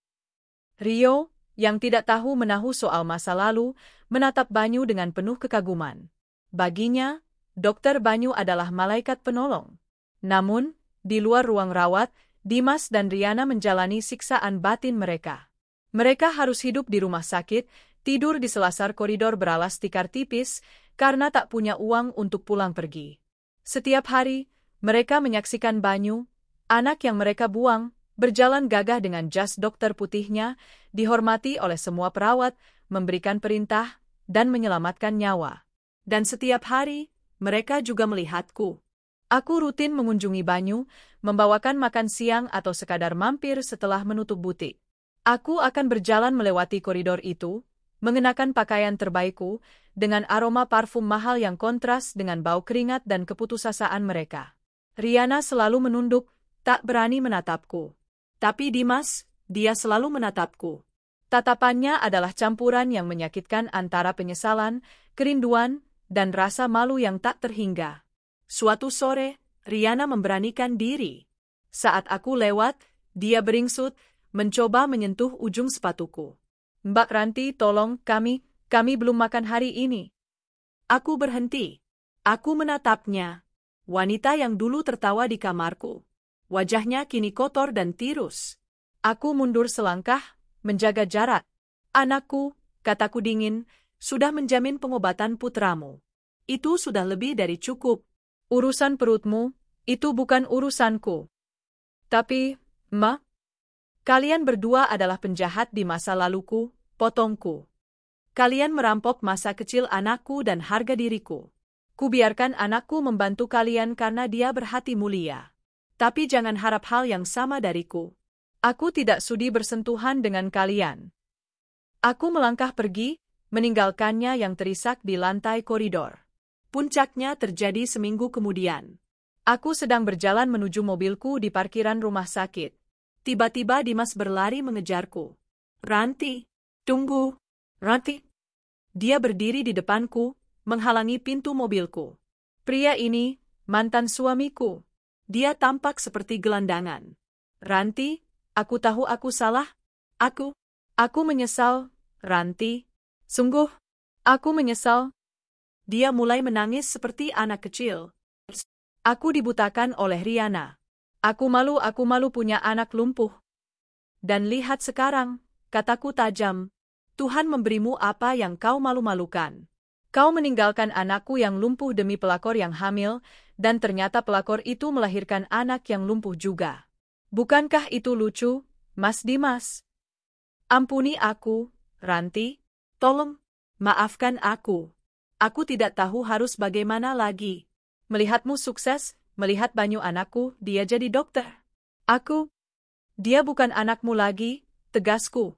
Rio, yang tidak tahu menahu soal masa lalu, menatap Banyu dengan penuh kekaguman. Baginya, Dokter Banyu adalah malaikat penolong. Namun, di luar ruang rawat, Dimas dan Riana menjalani siksaan batin mereka. Mereka harus hidup di rumah sakit, tidur di selasar koridor beralas tikar tipis, karena tak punya uang untuk pulang pergi. Setiap hari, mereka menyaksikan Banyu, anak yang mereka buang, berjalan gagah dengan jas dokter putihnya, dihormati oleh semua perawat, memberikan perintah, dan menyelamatkan nyawa. Dan setiap hari, mereka juga melihatku. Aku rutin mengunjungi Banyu, membawakan makan siang atau sekadar mampir setelah menutup butik. Aku akan berjalan melewati koridor itu, mengenakan pakaian terbaikku, dengan aroma parfum mahal yang kontras dengan bau keringat dan keputusasaan mereka. Riana selalu menunduk, tak berani menatapku. Tapi Dimas, dia selalu menatapku. Tatapannya adalah campuran yang menyakitkan antara penyesalan, kerinduan, dan rasa malu yang tak terhingga. Suatu sore, Riana memberanikan diri. Saat aku lewat, dia beringsut, mencoba menyentuh ujung sepatuku. "Mbak Ranti, tolong, kami belum makan hari ini." Aku berhenti. Aku menatapnya. Wanita yang dulu tertawa di kamarku. Wajahnya kini kotor dan tirus. Aku mundur selangkah, menjaga jarak. "Anakku," kataku dingin, "sudah menjamin pengobatan putramu. Itu sudah lebih dari cukup. Urusan perutmu, itu bukan urusanku." "Tapi, Ma, kalian berdua adalah penjahat di masa laluku," potongku. "Kalian merampok masa kecil anakku dan harga diriku. Kubiarkan anakku membantu kalian karena dia berhati mulia. Tapi jangan harap hal yang sama dariku. Aku tidak sudi bersentuhan dengan kalian." Aku melangkah pergi, meninggalkannya yang terisak di lantai koridor. Puncaknya terjadi seminggu kemudian. Aku sedang berjalan menuju mobilku di parkiran rumah sakit. Tiba-tiba Dimas berlari mengejarku. "Ranti, tunggu, Ranti." Dia berdiri di depanku, menghalangi pintu mobilku. Pria ini, mantan suamiku. Dia tampak seperti gelandangan. "Ranti, aku tahu aku salah. Aku menyesal, Ranti. Sungguh, aku menyesal." Dia mulai menangis seperti anak kecil. Aku dibutakan oleh Riana. Aku malu punya anak lumpuh." "Dan lihat sekarang," kataku tajam, "Tuhan memberimu apa yang kau malu-malukan. Kau meninggalkan anakku yang lumpuh demi pelakor yang hamil, dan ternyata pelakor itu melahirkan anak yang lumpuh juga. Bukankah itu lucu, Mas Dimas?" "Ampuni aku, Ranti. Tolong, maafkan aku. Aku tidak tahu harus bagaimana lagi. Melihatmu sukses, melihat Banyu anakku, dia jadi dokter. Dia bukan anakmu lagi," tegasku.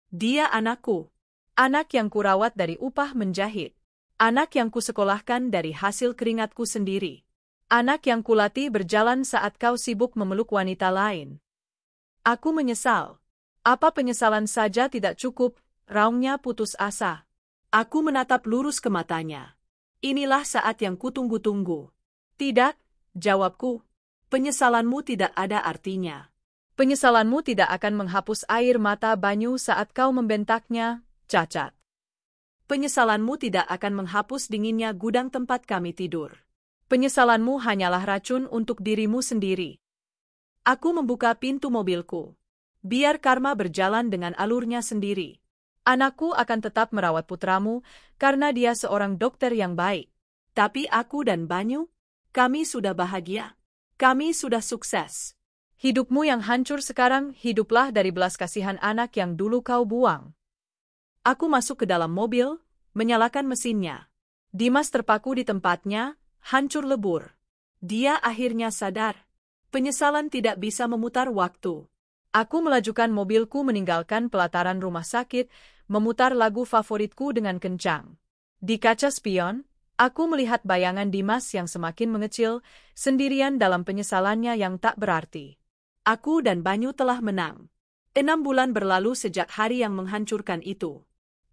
"Dia anakku. Anak yang kurawat dari upah menjahit. Anak yang kusekolahkan dari hasil keringatku sendiri. Anak yang kulatih berjalan saat kau sibuk memeluk wanita lain." Aku menyesal. "Apa penyesalan saja tidak cukup," raungnya putus asa. Aku menatap lurus ke matanya. "Inilah saat yang kutunggu-tunggu." "Tidak," jawabku. "Penyesalanmu tidak ada artinya. Penyesalanmu tidak akan menghapus air mata Banyu saat kau membentaknya, cacat. Penyesalanmu tidak akan menghapus dinginnya gudang tempat kami tidur. Penyesalanmu hanyalah racun untuk dirimu sendiri." Aku membuka pintu mobilku. Biar karma berjalan dengan alurnya sendiri. Anakku akan tetap merawat putramu karena dia seorang dokter yang baik. Tapi aku dan Banyu, kami sudah bahagia. Kami sudah sukses. Hidupmu yang hancur sekarang, hiduplah dari belas kasihan anak yang dulu kau buang. Aku masuk ke dalam mobil, menyalakan mesinnya. Dimas terpaku di tempatnya, hancur lebur. Dia akhirnya sadar. Penyesalan tidak bisa memutar waktu. Aku melajukan mobilku meninggalkan pelataran rumah sakit, memutar lagu favoritku dengan kencang. Di kaca spion, aku melihat bayangan Dimas yang semakin mengecil, sendirian dalam penyesalannya yang tak berarti. Aku dan Banyu telah menang. 6 bulan berlalu sejak hari yang menghancurkan itu.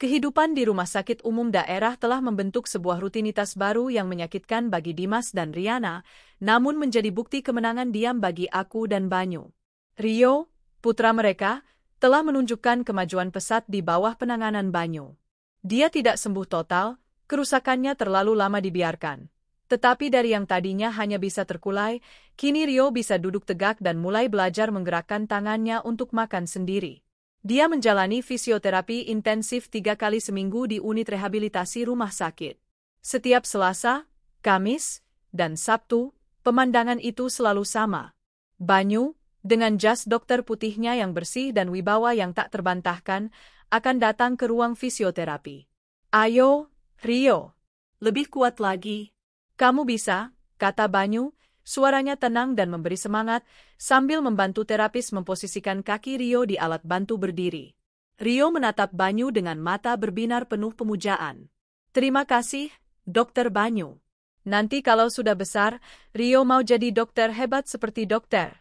Kehidupan di rumah sakit umum daerah telah membentuk sebuah rutinitas baru yang menyakitkan bagi Dimas dan Riana, namun menjadi bukti kemenangan diam bagi aku dan Banyu. Rio, putra mereka, telah menunjukkan kemajuan pesat di bawah penanganan Banyu. Dia tidak sembuh total, kerusakannya terlalu lama dibiarkan. Tetapi dari yang tadinya hanya bisa terkulai, kini Rio bisa duduk tegak dan mulai belajar menggerakkan tangannya untuk makan sendiri. Dia menjalani fisioterapi intensif 3 kali seminggu di unit rehabilitasi rumah sakit. Setiap Selasa, Kamis, dan Sabtu, pemandangan itu selalu sama. Banyu, dengan jas dokter putihnya yang bersih dan wibawa yang tak terbantahkan, akan datang ke ruang fisioterapi. "Ayo, Rio. Lebih kuat lagi." "Kamu bisa," kata Banyu, suaranya tenang dan memberi semangat, sambil membantu terapis memposisikan kaki Rio di alat bantu berdiri. Rio menatap Banyu dengan mata berbinar penuh pemujaan. "Terima kasih, Dokter Banyu. Nanti kalau sudah besar, Rio mau jadi dokter hebat seperti dokter."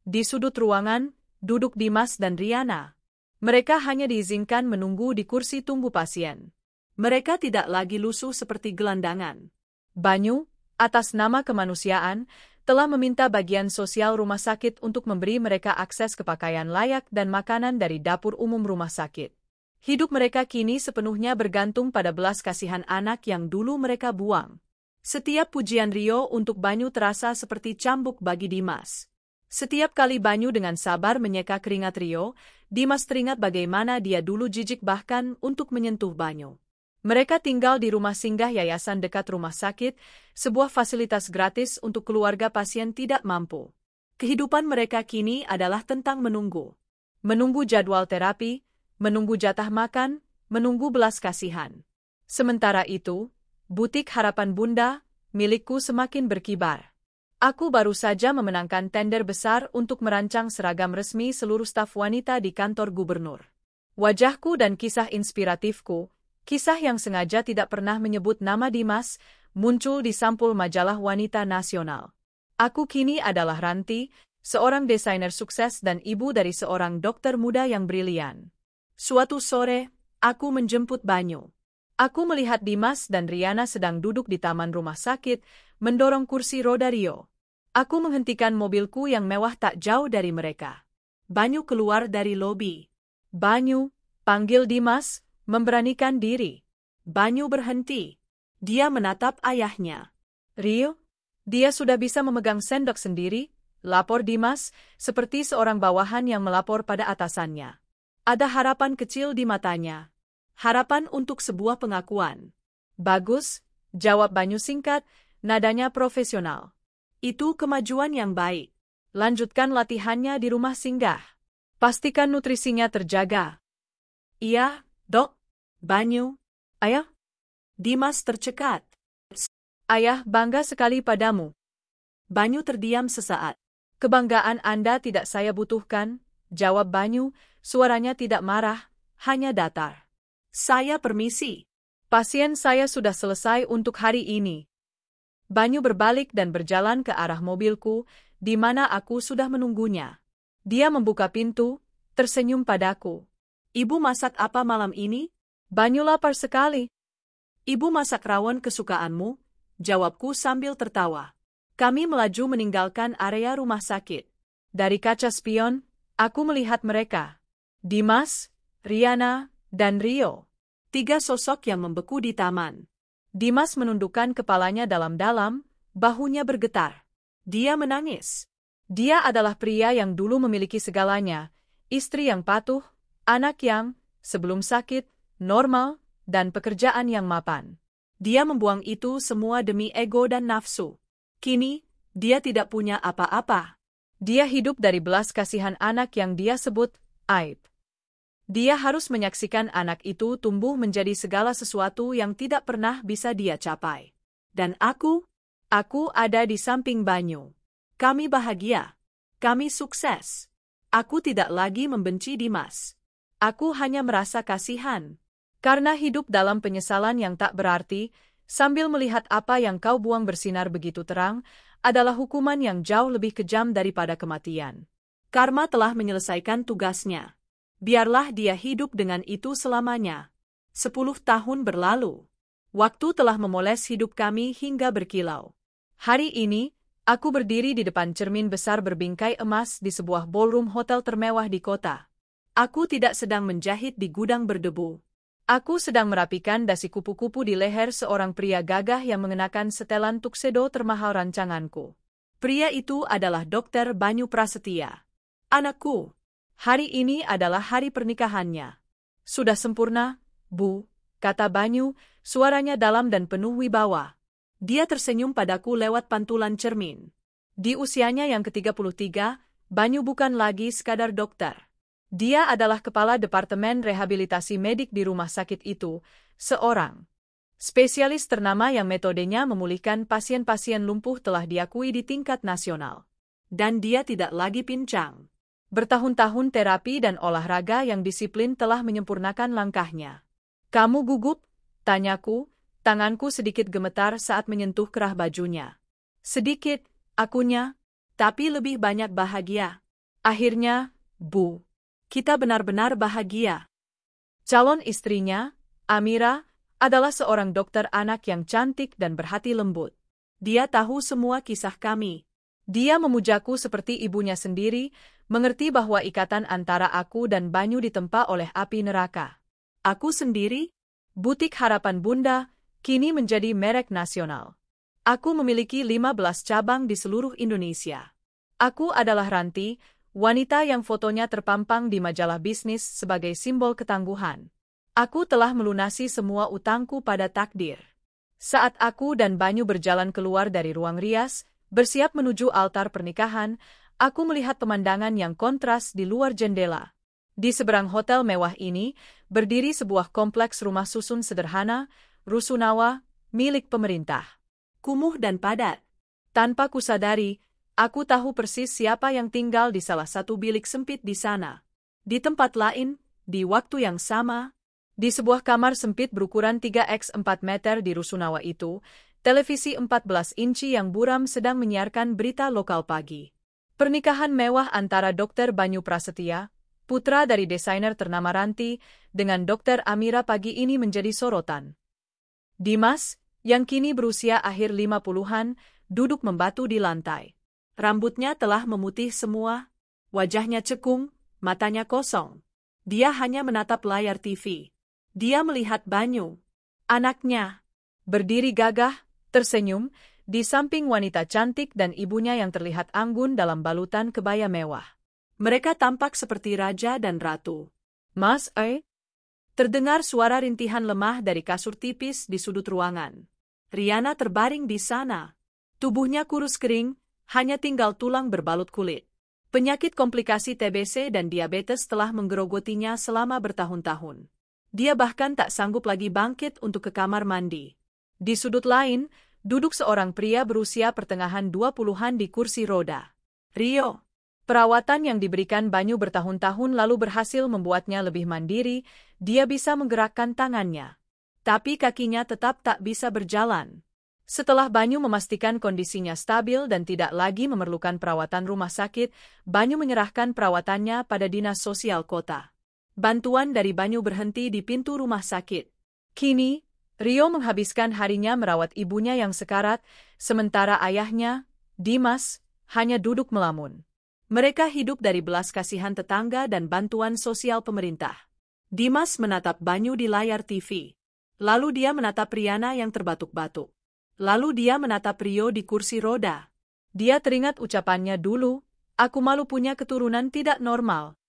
Di sudut ruangan, duduk Dimas dan Riana. Mereka hanya diizinkan menunggu di kursi tunggu pasien. Mereka tidak lagi lusuh seperti gelandangan. Banyu, atas nama kemanusiaan, telah meminta bagian sosial rumah sakit untuk memberi mereka akses ke pakaian layak dan makanan dari dapur umum rumah sakit. Hidup mereka kini sepenuhnya bergantung pada belas kasihan anak yang dulu mereka buang. Setiap pujian Rio untuk Banyu terasa seperti cambuk bagi Dimas. Setiap kali Banyu dengan sabar menyeka keringat Rio, Dimas teringat bagaimana dia dulu jijik bahkan untuk menyentuh Banyu. Mereka tinggal di rumah singgah yayasan dekat rumah sakit, sebuah fasilitas gratis untuk keluarga pasien tidak mampu. Kehidupan mereka kini adalah tentang menunggu. Menunggu jadwal terapi, menunggu jatah makan, menunggu belas kasihan. Sementara itu, butik Harapan Bunda, milikku semakin berkibar. Aku baru saja memenangkan tender besar untuk merancang seragam resmi seluruh staf wanita di kantor gubernur. Wajahku dan kisah inspiratifku, kisah yang sengaja tidak pernah menyebut nama Dimas, muncul di sampul majalah wanita nasional. Aku kini adalah Ranti, seorang desainer sukses dan ibu dari seorang dokter muda yang brilian. Suatu sore, aku menjemput Banyu. Aku melihat Dimas dan Riana sedang duduk di taman rumah sakit, mendorong kursi roda Rio. Aku menghentikan mobilku yang mewah tak jauh dari mereka. Banyu keluar dari lobi. "Banyu," panggil Dimas, memberanikan diri. Banyu berhenti. Dia menatap ayahnya. "Rio, dia sudah bisa memegang sendok sendiri," lapor Dimas, seperti seorang bawahan yang melapor pada atasannya. Ada harapan kecil di matanya. Harapan untuk sebuah pengakuan. "Bagus," jawab Banyu singkat, nadanya profesional. "Itu kemajuan yang baik. Lanjutkan latihannya di rumah singgah. Pastikan nutrisinya terjaga." "Iya, Dok." "Banyu." "Ayah?" Dimas tercekat. "Ayah bangga sekali padamu." Banyu terdiam sesaat. "Kebanggaan Anda tidak saya butuhkan," jawab Banyu, suaranya tidak marah, hanya datar. "Saya permisi. Pasien saya sudah selesai untuk hari ini." Banyu berbalik dan berjalan ke arah mobilku, di mana aku sudah menunggunya. Dia membuka pintu, tersenyum padaku. "Ibu masak apa malam ini?" "Banyu lapar sekali." "Ibu masak rawon kesukaanmu," jawabku sambil tertawa. Kami melaju meninggalkan area rumah sakit. Dari kaca spion, aku melihat mereka. Dimas, Riana, dan Rio. 3 sosok yang membeku di taman. Dimas menundukkan kepalanya dalam-dalam, bahunya bergetar. Dia menangis. Dia adalah pria yang dulu memiliki segalanya, istri yang patuh, anak yang, sebelum sakit, normal, dan pekerjaan yang mapan. Dia membuang itu semua demi ego dan nafsu. Kini, dia tidak punya apa-apa. Dia hidup dari belas kasihan anak yang dia sebut aib. Dia harus menyaksikan anak itu tumbuh menjadi segala sesuatu yang tidak pernah bisa dia capai. Dan aku ada di samping Banyu. Kami bahagia. Kami sukses. Aku tidak lagi membenci Dimas. Aku hanya merasa kasihan. Karena hidup dalam penyesalan yang tak berarti, sambil melihat apa yang kau buang bersinar begitu terang, adalah hukuman yang jauh lebih kejam daripada kematian. Karma telah menyelesaikan tugasnya. Biarlah dia hidup dengan itu selamanya. 10 tahun berlalu. Waktu telah memoles hidup kami hingga berkilau. Hari ini, aku berdiri di depan cermin besar berbingkai emas di sebuah ballroom hotel termewah di kota. Aku tidak sedang menjahit di gudang berdebu. Aku sedang merapikan dasi kupu-kupu di leher seorang pria gagah yang mengenakan setelan tuxedo termahal rancanganku. Pria itu adalah Dr. Banyu Prasetya. Anakku, hari ini adalah hari pernikahannya. Sudah sempurna, Bu, kata Banyu, suaranya dalam dan penuh wibawa. Dia tersenyum padaku lewat pantulan cermin. Di usianya yang ke-33, Banyu bukan lagi sekadar dokter. Dia adalah kepala Departemen Rehabilitasi Medik di rumah sakit itu, seorang spesialis ternama yang metodenya memulihkan pasien-pasien lumpuh telah diakui di tingkat nasional. Dan dia tidak lagi pincang. Bertahun-tahun terapi dan olahraga yang disiplin telah menyempurnakan langkahnya. Kamu gugup? Tanyaku, tanganku sedikit gemetar saat menyentuh kerah bajunya. Sedikit, akunya, tapi lebih banyak bahagia. Akhirnya, Bu. Kita benar-benar bahagia. Calon istrinya, Amira, adalah seorang dokter anak yang cantik dan berhati lembut. Dia tahu semua kisah kami. Dia memujaku seperti ibunya sendiri, mengerti bahwa ikatan antara aku dan Banyu ditempa oleh api neraka. Aku sendiri, butik harapan Bunda, kini menjadi merek nasional. Aku memiliki 15 cabang di seluruh Indonesia. Aku adalah Ranti, wanita yang fotonya terpampang di majalah bisnis sebagai simbol ketangguhan. Aku telah melunasi semua utangku pada takdir. Saat aku dan Banyu berjalan keluar dari ruang rias, bersiap menuju altar pernikahan, aku melihat pemandangan yang kontras di luar jendela. Di seberang hotel mewah ini, berdiri sebuah kompleks rumah susun sederhana, rusunawa, milik pemerintah. Kumuh dan padat. Tanpa kusadari, aku tahu persis siapa yang tinggal di salah satu bilik sempit di sana. Di tempat lain, di waktu yang sama, di sebuah kamar sempit berukuran 3x4 meter di rusunawa itu, televisi 14 inci yang buram sedang menyiarkan berita lokal pagi. Pernikahan mewah antara Dr. Banyu Prasetya, putra dari desainer ternama Ranti, dengan Dr. Amira pagi ini menjadi sorotan. Dimas, yang kini berusia akhir 50-an, duduk membatu di lantai. Rambutnya telah memutih semua, wajahnya cekung, matanya kosong. Dia hanya menatap layar TV. Dia melihat Banyu, anaknya, berdiri gagah, tersenyum, di samping wanita cantik dan ibunya yang terlihat anggun dalam balutan kebaya mewah. Mereka tampak seperti raja dan ratu. Mas, terdengar suara rintihan lemah dari kasur tipis di sudut ruangan. Riana terbaring di sana. Tubuhnya kurus kering, hanya tinggal tulang berbalut kulit. Penyakit komplikasi TBC dan diabetes telah menggerogotinya selama bertahun-tahun. Dia bahkan tak sanggup lagi bangkit untuk ke kamar mandi. Di sudut lain, duduk seorang pria berusia pertengahan 20-an di kursi roda. Rio. Perawatan yang diberikan Banyu bertahun-tahun lalu berhasil membuatnya lebih mandiri, dia bisa menggerakkan tangannya. Tapi kakinya tetap tak bisa berjalan. Setelah Banyu memastikan kondisinya stabil dan tidak lagi memerlukan perawatan rumah sakit, Banyu menyerahkan perawatannya pada Dinas Sosial Kota. Bantuan dari Banyu berhenti di pintu rumah sakit. Kini, Rio menghabiskan harinya merawat ibunya yang sekarat, sementara ayahnya, Dimas, hanya duduk melamun. Mereka hidup dari belas kasihan tetangga dan bantuan sosial pemerintah. Dimas menatap Banyu di layar TV. Lalu dia menatap Riana yang terbatuk-batuk. Lalu dia menatap Rio di kursi roda. Dia teringat ucapannya dulu, Aku malu punya keturunan tidak normal.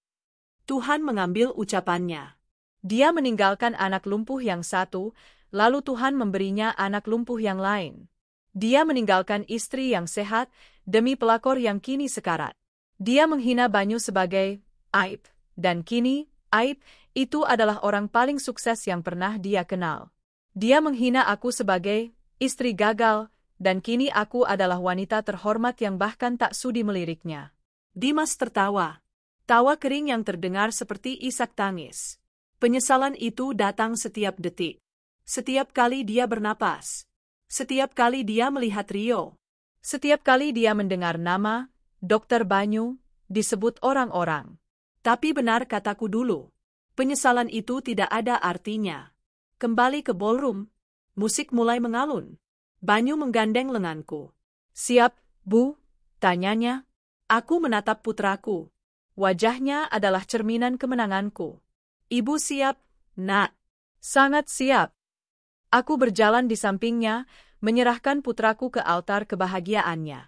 Tuhan mengambil ucapannya. Dia meninggalkan anak lumpuh yang satu, lalu Tuhan memberinya anak lumpuh yang lain. Dia meninggalkan istri yang sehat demi pelakor yang kini sekarat. Dia menghina Banyu sebagai aib, dan kini aib itu adalah orang paling sukses yang pernah dia kenal. Dia menghina aku sebagai istri gagal, dan kini aku adalah wanita terhormat yang bahkan tak sudi meliriknya. Dimas tertawa. Tawa kering yang terdengar seperti isak tangis. Penyesalan itu datang setiap detik. Setiap kali dia bernapas. Setiap kali dia melihat Rio. Setiap kali dia mendengar nama Dr. Banyu disebut orang-orang. Tapi benar kataku dulu. Penyesalan itu tidak ada artinya. Kembali ke ballroom. Musik mulai mengalun. Banyu menggandeng lenganku. "Siap, Bu?" tanyanya. Aku menatap putraku. Wajahnya adalah cerminan kemenanganku. "Ibu siap, Nak." "Sangat siap." Aku berjalan di sampingnya, menyerahkan putraku ke altar kebahagiaannya.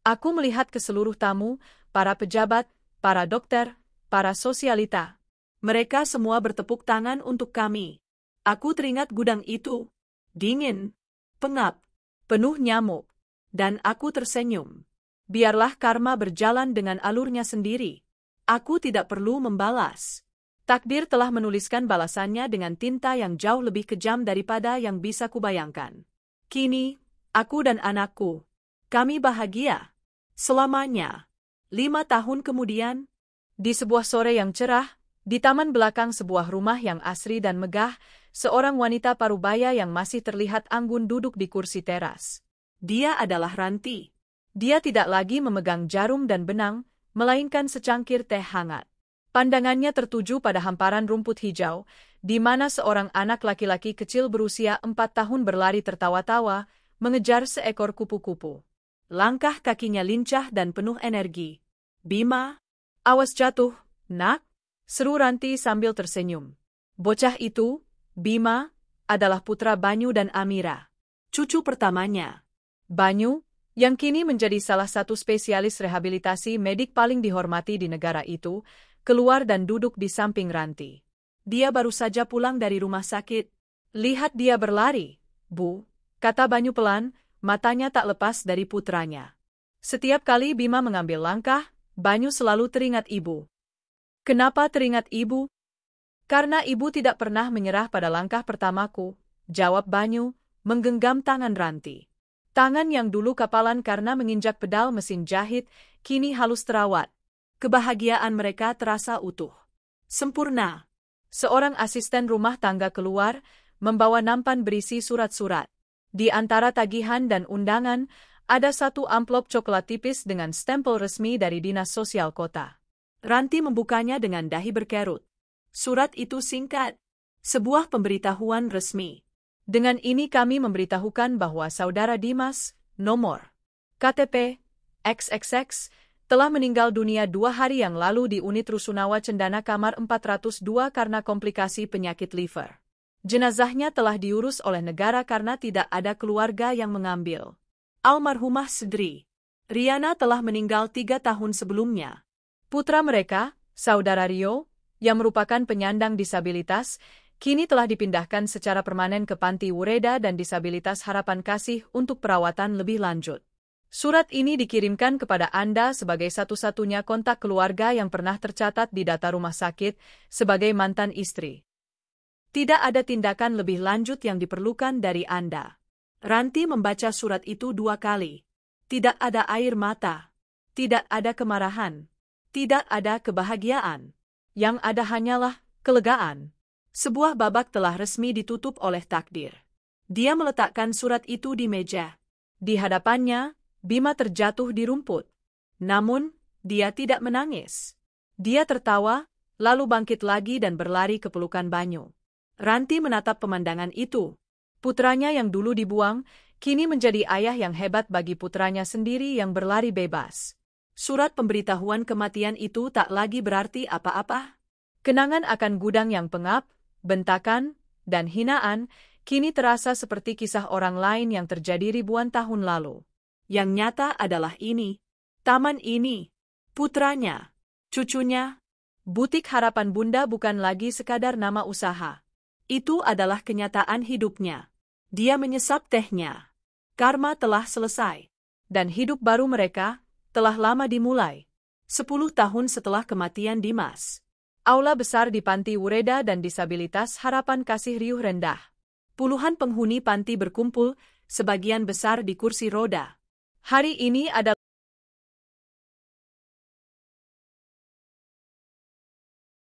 Aku melihat ke seluruh tamu, para pejabat, para dokter, para sosialita. Mereka semua bertepuk tangan untuk kami. Aku teringat gudang itu. Dingin, pengap, penuh nyamuk. Dan aku tersenyum. Biarlah karma berjalan dengan alurnya sendiri. Aku tidak perlu membalas. Takdir telah menuliskan balasannya dengan tinta yang jauh lebih kejam daripada yang bisa kubayangkan. Kini, aku dan anakku, kami bahagia. Selamanya. 5 tahun kemudian, di sebuah sore yang cerah, di taman belakang sebuah rumah yang asri dan megah, seorang wanita parubaya yang masih terlihat anggun duduk di kursi teras. Dia adalah Ranti. Dia tidak lagi memegang jarum dan benang, melainkan secangkir teh hangat. Pandangannya tertuju pada hamparan rumput hijau, di mana seorang anak laki-laki kecil berusia 4 tahun berlari tertawa-tawa, mengejar seekor kupu-kupu. Langkah kakinya lincah dan penuh energi. "Bima, awas jatuh, Nak," seru Ranti sambil tersenyum. Bocah itu, Bima, adalah putra Banyu dan Amira. Cucu pertamanya. Banyu, yang kini menjadi salah satu spesialis rehabilitasi medik paling dihormati di negara itu, keluar dan duduk di samping Ranti. Dia baru saja pulang dari rumah sakit. "Lihat dia berlari, Bu," kata Banyu pelan, matanya tak lepas dari putranya. Setiap kali Bima mengambil langkah, Banyu selalu teringat ibu. "Kenapa teringat ibu?" "Karena ibu tidak pernah menyerah pada langkah pertamaku," jawab Banyu, menggenggam tangan Ranti. Tangan yang dulu kapalan karena menginjak pedal mesin jahit, kini halus terawat. Kebahagiaan mereka terasa utuh. Sempurna. Seorang asisten rumah tangga keluar, membawa nampan berisi surat-surat. Di antara tagihan dan undangan, ada satu amplop coklat tipis dengan stempel resmi dari Dinas Sosial Kota. Ranti membukanya dengan dahi berkerut. Surat itu singkat. Sebuah pemberitahuan resmi. "Dengan ini kami memberitahukan bahwa Saudara Dimas, nomor KTP, XXX, telah meninggal dunia 2 hari yang lalu di unit Rusunawa Cendana kamar 402 karena komplikasi penyakit liver. Jenazahnya telah diurus oleh negara karena tidak ada keluarga yang mengambil. Almarhumah Sedri Riana telah meninggal 3 tahun sebelumnya. Putra mereka, Saudara Rio, yang merupakan penyandang disabilitas, kini telah dipindahkan secara permanen ke Panti Wureda dan Disabilitas Harapan Kasih untuk perawatan lebih lanjut. Surat ini dikirimkan kepada Anda sebagai satu-satunya kontak keluarga yang pernah tercatat di data rumah sakit sebagai mantan istri. Tidak ada tindakan lebih lanjut yang diperlukan dari Anda." Ranti membaca surat itu 2 kali. Tidak ada air mata. Tidak ada kemarahan. Tidak ada kebahagiaan. Yang ada hanyalah kelegaan. Sebuah babak telah resmi ditutup oleh takdir. Dia meletakkan surat itu di meja. Di hadapannya, Bima terjatuh di rumput. Namun, dia tidak menangis. Dia tertawa, lalu bangkit lagi dan berlari ke pelukan Banyu. Ranti menatap pemandangan itu. Putranya yang dulu dibuang, kini menjadi ayah yang hebat bagi putranya sendiri yang berlari bebas. Surat pemberitahuan kematian itu tak lagi berarti apa-apa. Kenangan akan gudang yang pengap, bentakan, dan hinaan, kini terasa seperti kisah orang lain yang terjadi ribuan tahun lalu. Yang nyata adalah ini. Taman ini. Putranya, cucunya, butik harapan Bunda bukan lagi sekadar nama usaha. Itu adalah kenyataan hidupnya. Dia menyesap tehnya. Karma telah selesai. Dan hidup baru mereka telah lama dimulai. 10 tahun setelah kematian Dimas. Aula besar di Panti Wureda dan Disabilitas Harapan Kasih riuh rendah. Puluhan penghuni panti berkumpul, sebagian besar di kursi roda. Hari ini adalah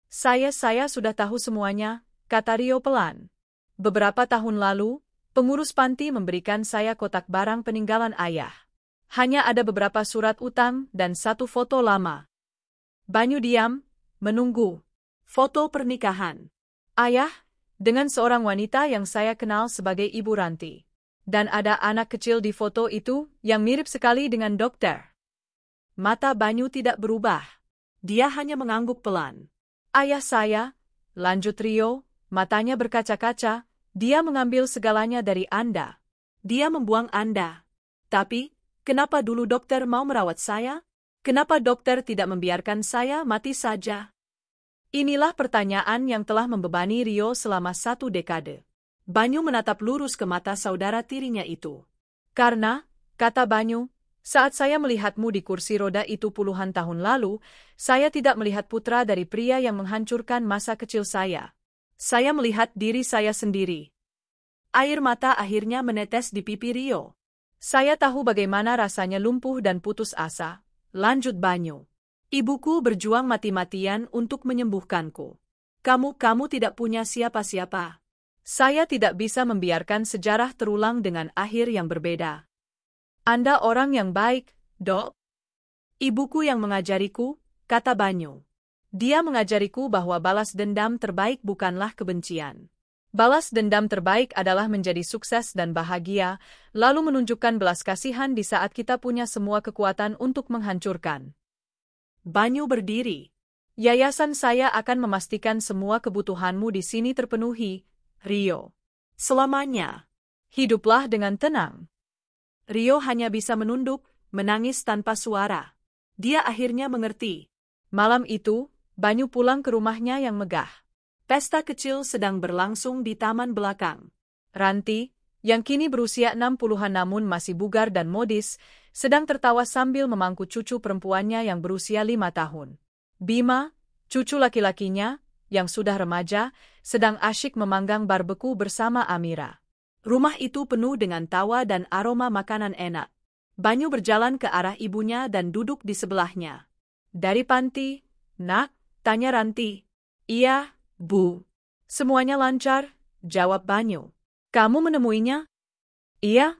Saya sudah tahu semuanya, kata Rio pelan. Beberapa tahun lalu, pengurus panti memberikan saya kotak barang peninggalan ayah. Hanya ada beberapa surat utang dan satu foto lama. Banyu diam, menunggu. Foto pernikahan. Ayah, dengan seorang wanita yang saya kenal sebagai Ibu Ranti. Dan ada anak kecil di foto itu yang mirip sekali dengan dokter. Mata Banyu tidak berubah. Dia hanya mengangguk pelan. Ayah saya, lanjut Rio, matanya berkaca-kaca, dia mengambil segalanya dari Anda. Dia membuang Anda. Tapi, kenapa dulu dokter mau merawat saya? Kenapa dokter tidak membiarkan saya mati saja? Inilah pertanyaan yang telah membebani Rio selama 1 dekade. Banyu menatap lurus ke mata saudara tirinya itu. Karena, kata Banyu, saat saya melihatmu di kursi roda itu puluhan tahun lalu, saya tidak melihat putra dari pria yang menghancurkan masa kecil saya. Saya melihat diri saya sendiri. Air mata akhirnya menetes di pipi Rio. Saya tahu bagaimana rasanya lumpuh dan putus asa, lanjut Banyu. Ibuku berjuang mati-matian untuk menyembuhkanku. Kamu tidak punya siapa-siapa. Saya tidak bisa membiarkan sejarah terulang dengan akhir yang berbeda. Anda orang yang baik, Dok. Ibuku yang mengajariku, kata Banyu. Dia mengajariku bahwa balas dendam terbaik bukanlah kebencian. Balas dendam terbaik adalah menjadi sukses dan bahagia, lalu menunjukkan belas kasihan di saat kita punya semua kekuatan untuk menghancurkan. Banyu berdiri. Yayasan saya akan memastikan semua kebutuhanmu di sini terpenuhi, Rio. Selamanya. Hiduplah dengan tenang. Rio hanya bisa menunduk, menangis tanpa suara. Dia akhirnya mengerti. Malam itu, Banyu pulang ke rumahnya yang megah. Pesta kecil sedang berlangsung di taman belakang. Ranti, yang kini berusia 60-an namun masih bugar dan modis, sedang tertawa sambil memangku cucu perempuannya yang berusia 5 tahun. Bima, cucu laki-lakinya, yang sudah remaja, sedang asyik memanggang barbeku bersama Amira. Rumah itu penuh dengan tawa dan aroma makanan enak. Banyu berjalan ke arah ibunya dan duduk di sebelahnya. Dari panti, Nak, tanya Ranti. Iya, Bu. Semuanya lancar, jawab Banyu. Kamu menemuinya? Iya.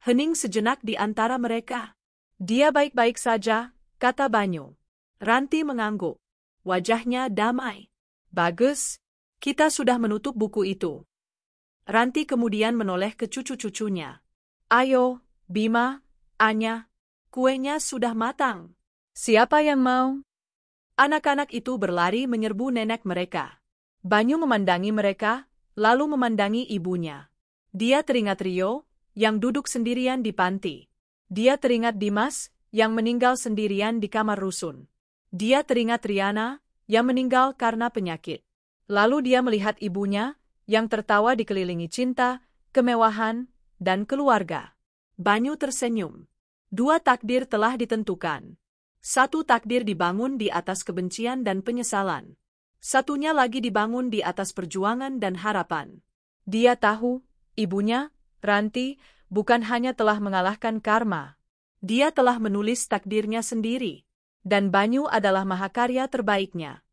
Hening sejenak di antara mereka. Dia baik-baik saja, kata Banyu. Ranti mengangguk. Wajahnya damai. Bagus, kita sudah menutup buku itu. Ranti kemudian menoleh ke cucu-cucunya. Ayo, Bima, Anya, kuenya sudah matang. Siapa yang mau? Anak-anak itu berlari menyerbu nenek mereka. Banyu memandangi mereka, lalu memandangi ibunya. Dia teringat Rio, yang duduk sendirian di panti. Dia teringat Dimas, yang meninggal sendirian di kamar rusun. Dia teringat Riana, yang meninggal karena penyakit. Lalu dia melihat ibunya, yang tertawa dikelilingi cinta, kemewahan, dan keluarga. Banyu tersenyum. 2 takdir telah ditentukan. 1 takdir dibangun di atas kebencian dan penyesalan. Satunya lagi dibangun di atas perjuangan dan harapan. Dia tahu, ibunya, Ranti, bukan hanya telah mengalahkan karma. Dia telah menulis takdirnya sendiri. Dan Banyu adalah mahakarya terbaiknya.